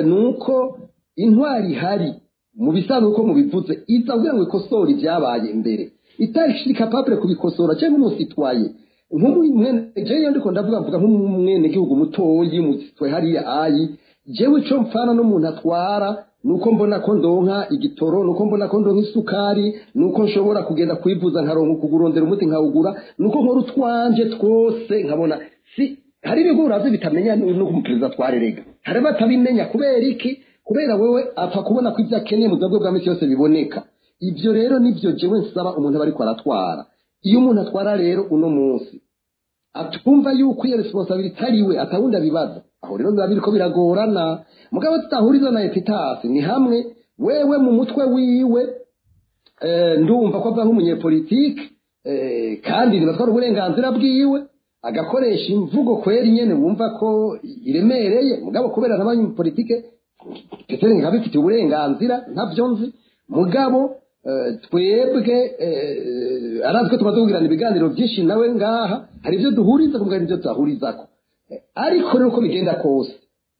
nuko intwari hari mu bisanzwe uko mubivuze iza kugira ngo ikosore ibyabaye mbere itari capable kubikosora cyangwa umusitwaye nk'umwene jewe ndiko ndavuga nk'umwene gihugu mutoyi musitwaye hariya ayi jewe ico mfana n'umuntu atwara nuko mbona ko ndonka igitoro nuko mbona ko ndonka isukari nuko nshobora kugenda kwivuza nkaronka kugurondera umuti nkawugura nuko nkora utwanje twose nkabona hari ibigo urazi bitamenya nuko umuperezida twarerega hari batabimenya kubera iki kubera wewe apfa kubona ko ivyo akeneye mu bwabwo bwa misi yose biboneka ivyo rero nivyo jewe nsaba umuntu bariko aratwara iyo umuntu atwara rero uno munsi atumva yuko iyo responsibility ariwe atawundi abibaza aho rero biba biriko biragorana mugabo tutahuriza na Epitas ni hamwe wewe mu mutwe wiwe ndumva ko ava nk'umunyepolitike kandi nibatwara uburenganzira bwiwe agakoresha imvugo kweri nyene wumva ko iremereye mugabo kubera n'abanyepolitike teteri nkabifite uburenganzira ntabyo nzi mugabo twebwe arazwe tumaze kugirana ibiganiro byinshi nawe ngaha hari ibyo duhuriza kumugana ibyo tudahurizako ariko rero uko bigenda kose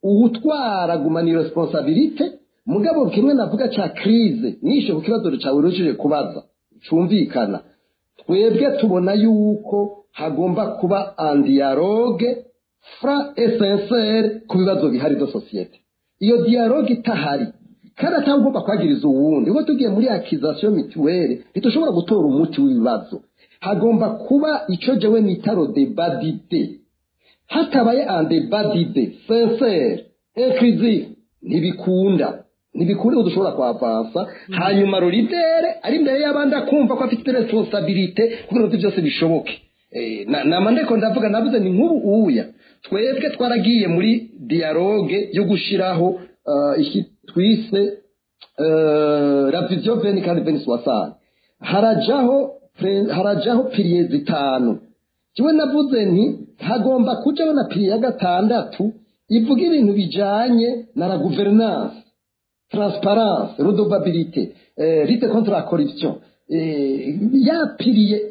ubutwara gumana iresponsabilite mugabo kimwe navuga ca crise nishe ku kibazo cawe urushije kubaza cumvikana twebwe tubona yuko hagomba kuba un dialogue franc et sincere ku bibazo bihari do societe. Iyo dialogue itahari kandi atagomba kwagiriza uwundi, ubwo tugiye muri accusation mutuelle ntitushobora gutora umuti w'ibibazo. Hagomba kuba ico jewe nitaro débat d'idées. Hatabaye un débat d'idées sincere inclusif ntibikunda udushobora kwavansa. Hanyuma rolidere ari imbere y'abandi akumva ko afite responsabilité kugira ngo byose bishoboke. Namandeko ndavuga navuze ni nk'ubu uya twebwe twaragiye muri dialogue yo gushiraho iki twise la vision 2060 harajaho pilier zitanu. Kiwe navuze nti hagomba kujaho na pilier ya gatandatu ivuga ibintu bijanye na la gouvernance, transparence, redevabilité, lutte contre la corruption. Ya pilier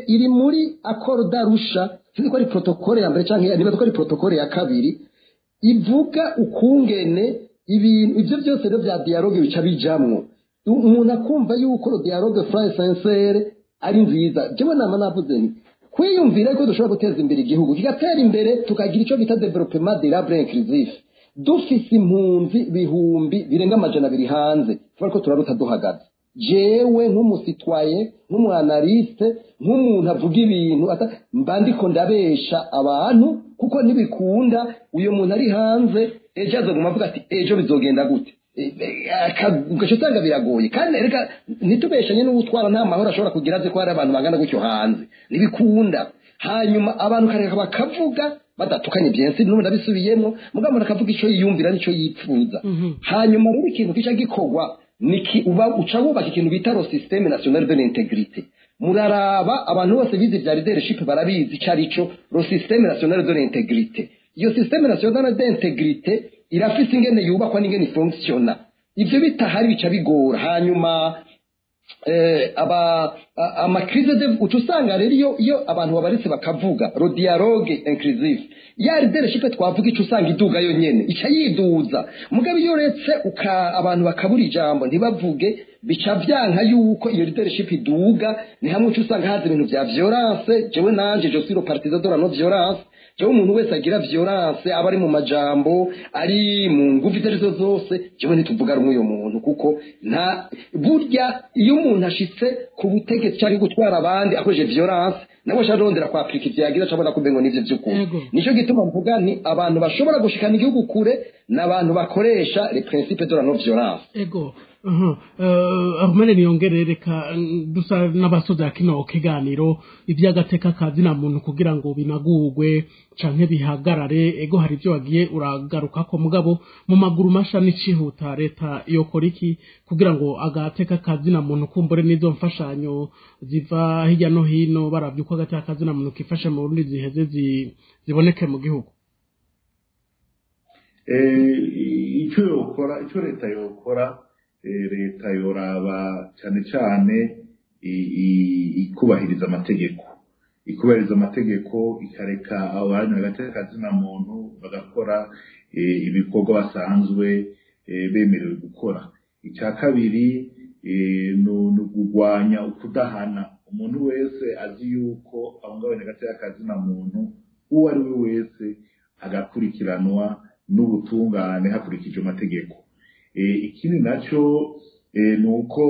iri muri accord d'Arusha, siko ari protocole ya mbere canke niba ari protocole ya kabiri, ivuga ukungene ibintu ivyo byose rero bya dialogue bica bijamwo. Umuntu akumva yuko dialogue franc et sincere ari nziza. Jewe navuze nti kwiyumvira ko dushobora guteza imbere igihugu kigatera imbere tukagira ico bita développement durable inclusif. Dufise impunzi bihumbi birenga amajana abiri hanze kuko turaruta duhagaze. Jewe nk'umusitwaye nk'umwanaliste nk'umuntu avuga ibintu mbandiko ndabesha abantu kuko nibikunda uyo muntu ari hanze ejo azoguma avuga ati ejo bizogenda gute. Ugaca usanga biragoye kandi reka ntitubeshanye n'ubutwara nta mahoro ashobora kugira azi ko hari abantu bangana gutyo hanze ntibikunda. Hanyuma abantu kareka bakavuga badatukanye byensi n'ubu ndabisubiyemo mugabo akavuga ico yiyumvira nico yipfuza. Hanyuma rero ikintu kica gikorwa niki uca wubaka ikintu bita le système national de l'intégrité. Muraraba abantu bose bize bya leadership barabizi cyarico le système national de l'intégrité. Iyo système national d'intégrité irafise ingene yubakwa n'ingene fonctiona. Ivyo bitahari bica bigora. Hanyuma amakrize de utusanga rero iyo abantu babaritse bakavuga le dialogue inclusif ya leadership twavuga ico usanga iduga yo nyene ica yiduza mugabe iyo retse abantu bakabura ijambo ntibavuge bica byanka yuko iyo leadership iduga ni hamwe uco usanga haza ibintu bya violence. Jewe nanje je suis le partisan de la non violence. Jewe umuntu wese agira violence aba ari mu majambo ari mu nguvu izo zose jewe ntituvuga rumwe uyo muntu kuko nta burya iyo umuntu ashitse ku butegetsi cyari gutwara abandi akoresheje violence nabo sharondera kwa applique ivyagira cabona kubengo nivyo by'ukuri. Nico gituma mvuga nti abantu bashobora gushikana igihugu kure n'abantu bakoresha les principes de la non violence. Ahumene niyongere reka dusa n'abasoza kino kiganiro ivy'agateka kazi na muntu kugira ngo binagurwe canke bihagarare. Ego hari ivyo wagiye uragaruka ko mugabo mu maguru masha n'icihuta leta yokora iki kugira ngo agateka kazi na muntu kumbure n'izo mfashanyo ziva hirya no hino baravye uko agateka kazi na muntu kifashe mu Burundi ziheze ziboneke mu gihugu. Ico leta yokora leta yoraba cyane ikubahiriza amategeko ikareka abantu bagateka kazina muntu bagakora ibikorwa basanzwe bemerewe gukora. Icya kabiri no kugwanya ukudahana. Umuntu wese azi yuko abangabanya agateka kazina muntu uwo ari we wese agakurikiranwa n'ubutungane hakurikije amategeko. Ikindi naco nuko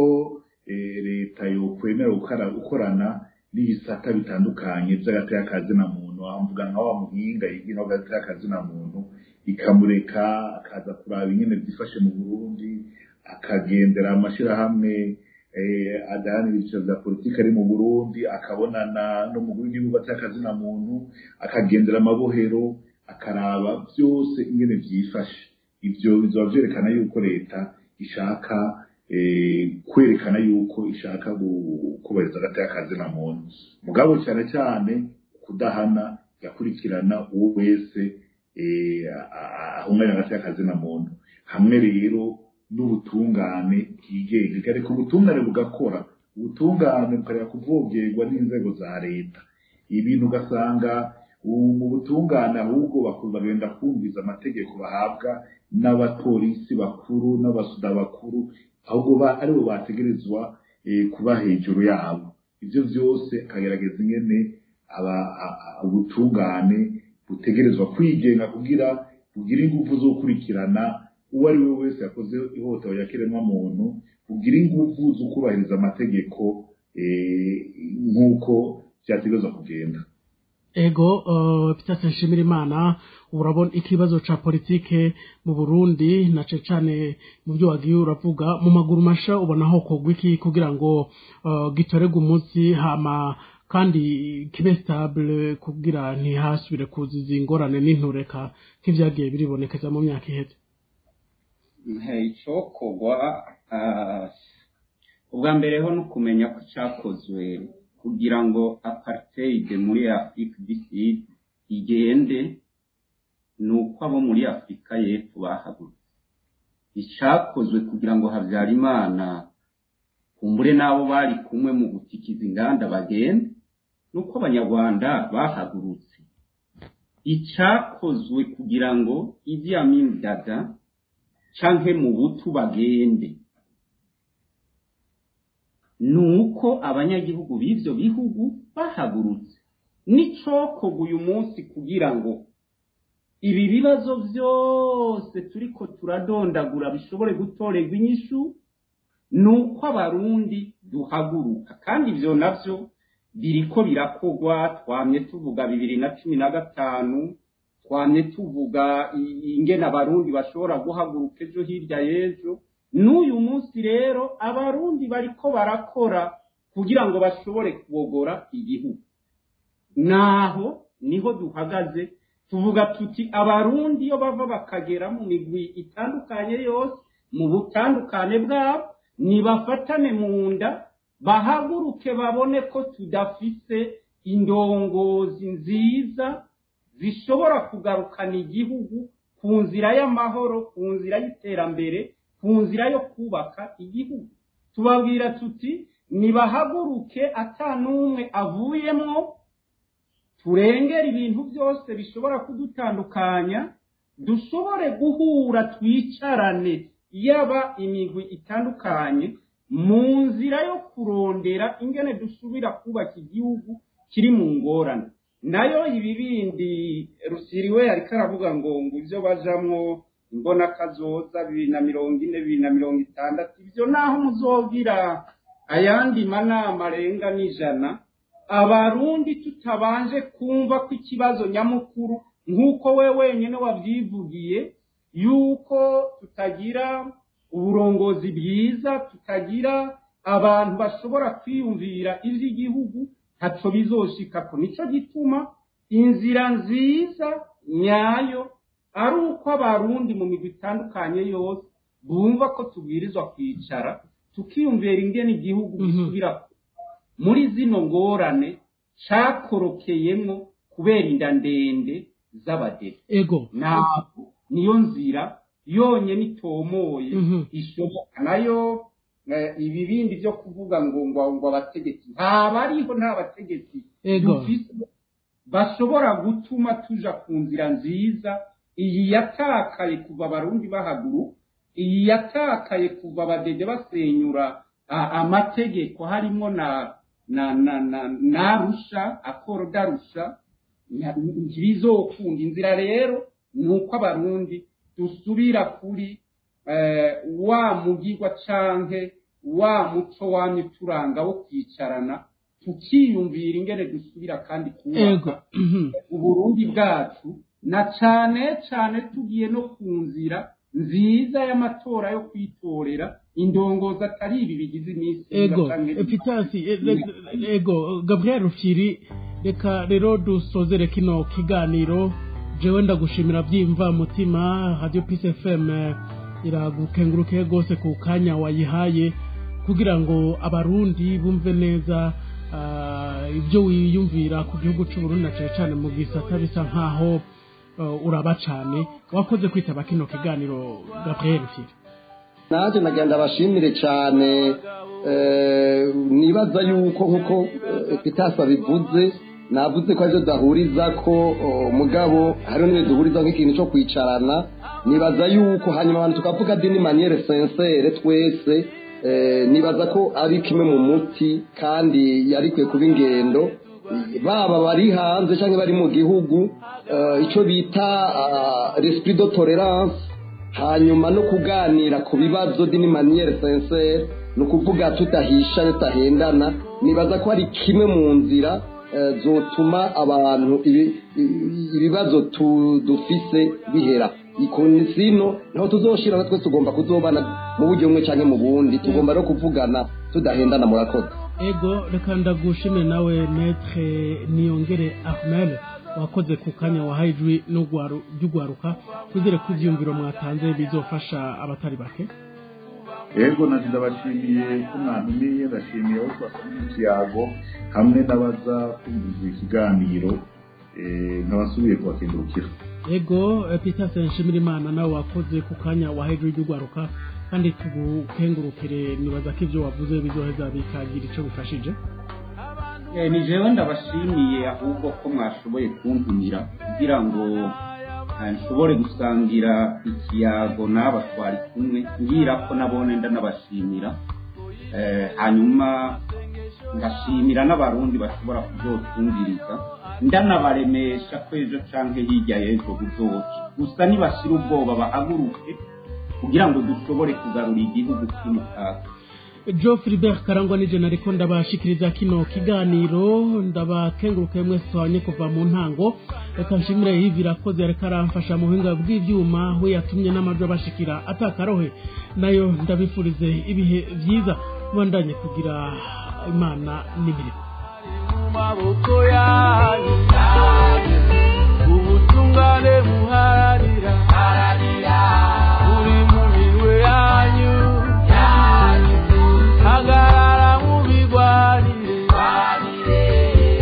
leta yokwemera gukorana n'ibisata bitandukanye by'agateka kazina muntu. Amvuga nka wa muhinga yigira agateka kazina muntu ikamureka akaza kuraba ingene byifashe mu Burundi akagendera amashirahamwe adahana ibiciro bya politiki ari mu Burundi akabonana n'umukuru w'igihugu agateka kazina muntu akagendera amabohero akaraba byose ingene byifashe. Ivyo bizoba vyerekana yuko leta ishaka kwerekana yuko ishaka kubahiriza agateka kazina muntu. Mugabo cyane cyane kudahana yakurikirana uwo wese ahunganya agateka kazina muntu. Hamwe rero n'ubutungane bwigenga ariko ubutungane bugakora. Ubutungane bukareka kuvogerwa n'inzego za leta. Ibintu ugasanga mu butungane ahubwo bagenda kumviza amategeko bahabwa n'abapolisi bakuru n'abasuda bakuru ahubwo aribo bategerezwa kuba hejuru yabo. ivyo vyose akagerageza ingene ubutungane butegerezwa kwigenga kugira bugira ingufu zo gukurikirana uwo ari we wese yakoze ihohoterwa rya kiremwamuntu, bugira ingufu zo kubahiriza amategeko nk'uko vyategerezwa kugenda. Ego Peter Nshimirimana, urabona ikibazo ca politike mu Burundi na cane mu byo wagiye uravuga mu maguru masha, ubona aho kogwa iki kugira ngo gitorega umunsi hama kandi kibe stable kugira ntihasubire kuziza ingorane n'intureka nk'ivyagiye biribonekeza mu myaka iheze? Icokogwa ubwa mbere ho no kumenya ko cyakozwe kugira ngo apartheid muri Afrika du Sud igende, nuko abo muri Afrika y'Epfo bahagurutse. Icakozwe kugira ngo Havyarimana kumbure nabo bari kumwe mu gutikiza inganda bagende, nuko abanyarwanda bahagurutse. Icakozwe kugira ngo Idi Amin Dada canke mu Butu bagende, nuko abanyagihugu b'ivyo bihugu bahagurutse. Nicokoga uyu munsi kugira ngo ibi bibazo vyose turiko turadondagura bishobore gutorerwa inyishu, nuko abarundi duhaguruka. Kandi ivyo navyo biriko birakogwa. Twamye tuvuga 2015, twamye tuvuga ingene abarundi bashobora guhaguruka ejo hirya y'ejo. N'uyu munsi rero abarundi bariko barakora kugira ngo bashobore kubogora igihugu. Naho niho duhagaze tuvuga tuti abarundi yo bava bakagera mu migwi itandukanye yose, mu butandukane bwabo, nibafatane mu nda bahaguruke babone ko tudafise indongozi nziza zishobora kugarukana igihugu ku nzira y'amahoro, ku nzira y'iterambere, ku nzira yo kubaka igihugu. Tubabwira tuti nibahaguruke atanumwe avuyemwo, turengera ibintu byose bishobora kudutandukanya, dushobore guhura twicarane yaba imigwi itandukanye mu nzira yo kurondera ingene dusubira kubaka igihugu kiri mu ngorane. Nayo ibi bindi Rusiriwe ariko aravuga ngo ivyo bajamwo imbona kazoza 2040 2060, ivyo naho muzogira ayandi manama arenga n'ijana, abarundi tutabanje kumva ko ikibazo nyamukuru nk'uko we wenyene wavyivugiye yuko tutagira uburongozi bwiza, tutagira abantu bashobora kwiyumvira ivy'igihugu, haco bizoshikako. Nico gituma inzira nziza nyayo ari uko abarundi mu migwi itandukanye yose bumva ko tubwirizwa kwicara tukiyumvira ingene igihugu gisubira muri zino ngorane cakorokeyemwo kubera inda ndende z'abadede. Ego niyo nzira yonye nitomoye ishoboka. Nayo ibi bindi byo kuvuga ngo abategetsi ntabariho, nta bategetsi bashobora gutuma tuja ku nzira nziza. Iyi yatakaye kuva abarundi bahaguru, iyi yatakaye kuva abadede basenyura amategeko harimo na Arusha, akoro d'Arusha, ntibizokunda. Inzira rero nuko abarundi dusubira kuri wa mugirwa canke wa muco wamye turanga wo kwicarana tukiyumvira ingene dusubira kandi kubaka Uburundi bwacu, na cane tugiye no ku nzira nziza y'amatora yo kwitorera indongozi atari ibi bigize iminsi. Ego Gabriel Rufyiri, reka rero dusozere kino kiganiro. Jewe ndagushimira byimva mutima. Radio Peace FM iragukenguruke gose ku kanya wayihaye kugira ngo abarundi bumve neza ibyo wiyumvira ku gihugu cy'u Burundi, cyane mu gisata bisa nkaho uraba cyane. Wakoze kwitaba kino kiganiro Gabriel Rufyiri. Naje nagenda bashimire cyane. Nibaza yuko nkuko Pitasa bivuze, navuze ko aje dahuriza ko mugabo hari n'ibyo duhuriza nk'ikintu cyo kwicarana. Nibaza yuko hanyuma abantu tukavuga dini maniere sincere twese nibaza ko ari kimwe mu muti kandi yarikwiye kuba ingendo baba bari hanze cyangwa bari mu gihugu icyo bita l'esprit de tolérance hanyuma no kuganira ku bibazo d'une manière sincère no kuvuga tudahisha tutahendana nibaza ko ari kimwe mu nzira zotuma abantu ibibazo dufise bihera sino naho tuzoshira natwe tugomba kuzobana mu buryo bumwe cyangwa mu bundi tugomba no kuvugana tudahendana murakoze ego reka ndagushime nawe Maître Niyongere Ahmed wakoze ku kanya wahayijwe n'ugwaruka kugere ku byumviro mwatanze bizofasha abatari bake ego ndabashimiye ko mwantumiye ndashimiye aho twasomye ikiyago hamwe n'abaza kumva ikiganiro nkabasubiye kubakengurukira ego Peter Nshimirimana nawe wakoze ku kanya wahejwe y'ugwaruka kandi tugukengurukire nibaza ko ibyo wavuze bizoheza bikagira ico bifashije ni jewe ndabashimiye ahubwo ko mwashoboye kuntumira kugira ngo nshobore gusangira ikiyago n'aba twari kumwe ngira ko nabone ndanabashimira hanyuma ngashimira n'abarundi bashobora kuzotwumviriza ndanabaremesha ko ejo canke hirya y'ejo buzoca gusa nibashira ubwoba bahaguruke kugira ngo dushobore kugarura igihugu cy'umutaka Geoffrey Bert Karangwa nije nariko ndabashikiriza kino kiganiro ndabakenguruke mwese twanye kuva mu ntango reka nshimire yivira koze yareka aramfasha mu buhinga bw'ivyuma we yatumye n'amajo bashikira atakarohe nayo ndabifurize ibihe vyiza bandanye kugira imana n'imirimo maboko yanyu ubutungane buharanira uri mu minwe yanyu hagarara mu bigwanire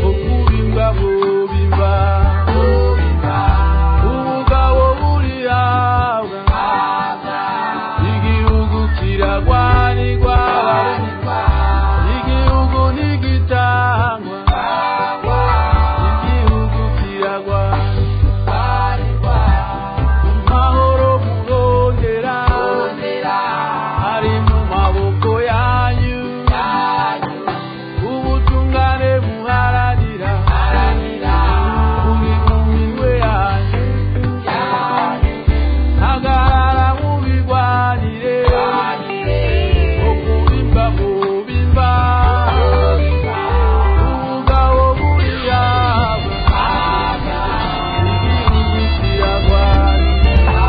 okubimba bubimba ubugabo burihabwa igihugu kiragwanirwa igihugu ntigitangwa igihugu kiragwanirwa amahoro murondera ari mu maboko yanyu ubutungane buharanira uri mu minwe yanyu hagarara mu bigwanire okubimba mubimba ubugabo burihabwa igihugu kiragwanirwa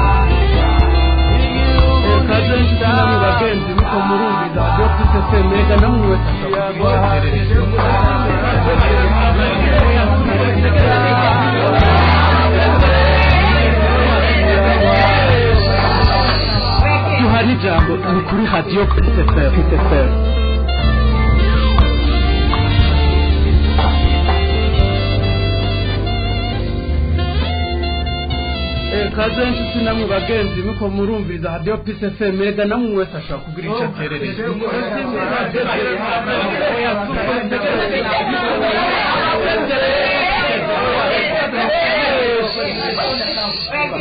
igihugu kaze namwe bagenzi muko murumviza byo tutesemega namwe wese duhari ijambo ni kuri radio PTFR kaze nshuti namwe bagenzi muko murumviza radio PTFR mega namwe wese ashaka kugira icyo aterereza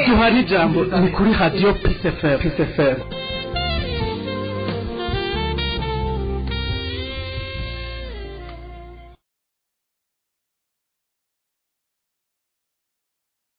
duhari ijambo ni kuri radio PTFR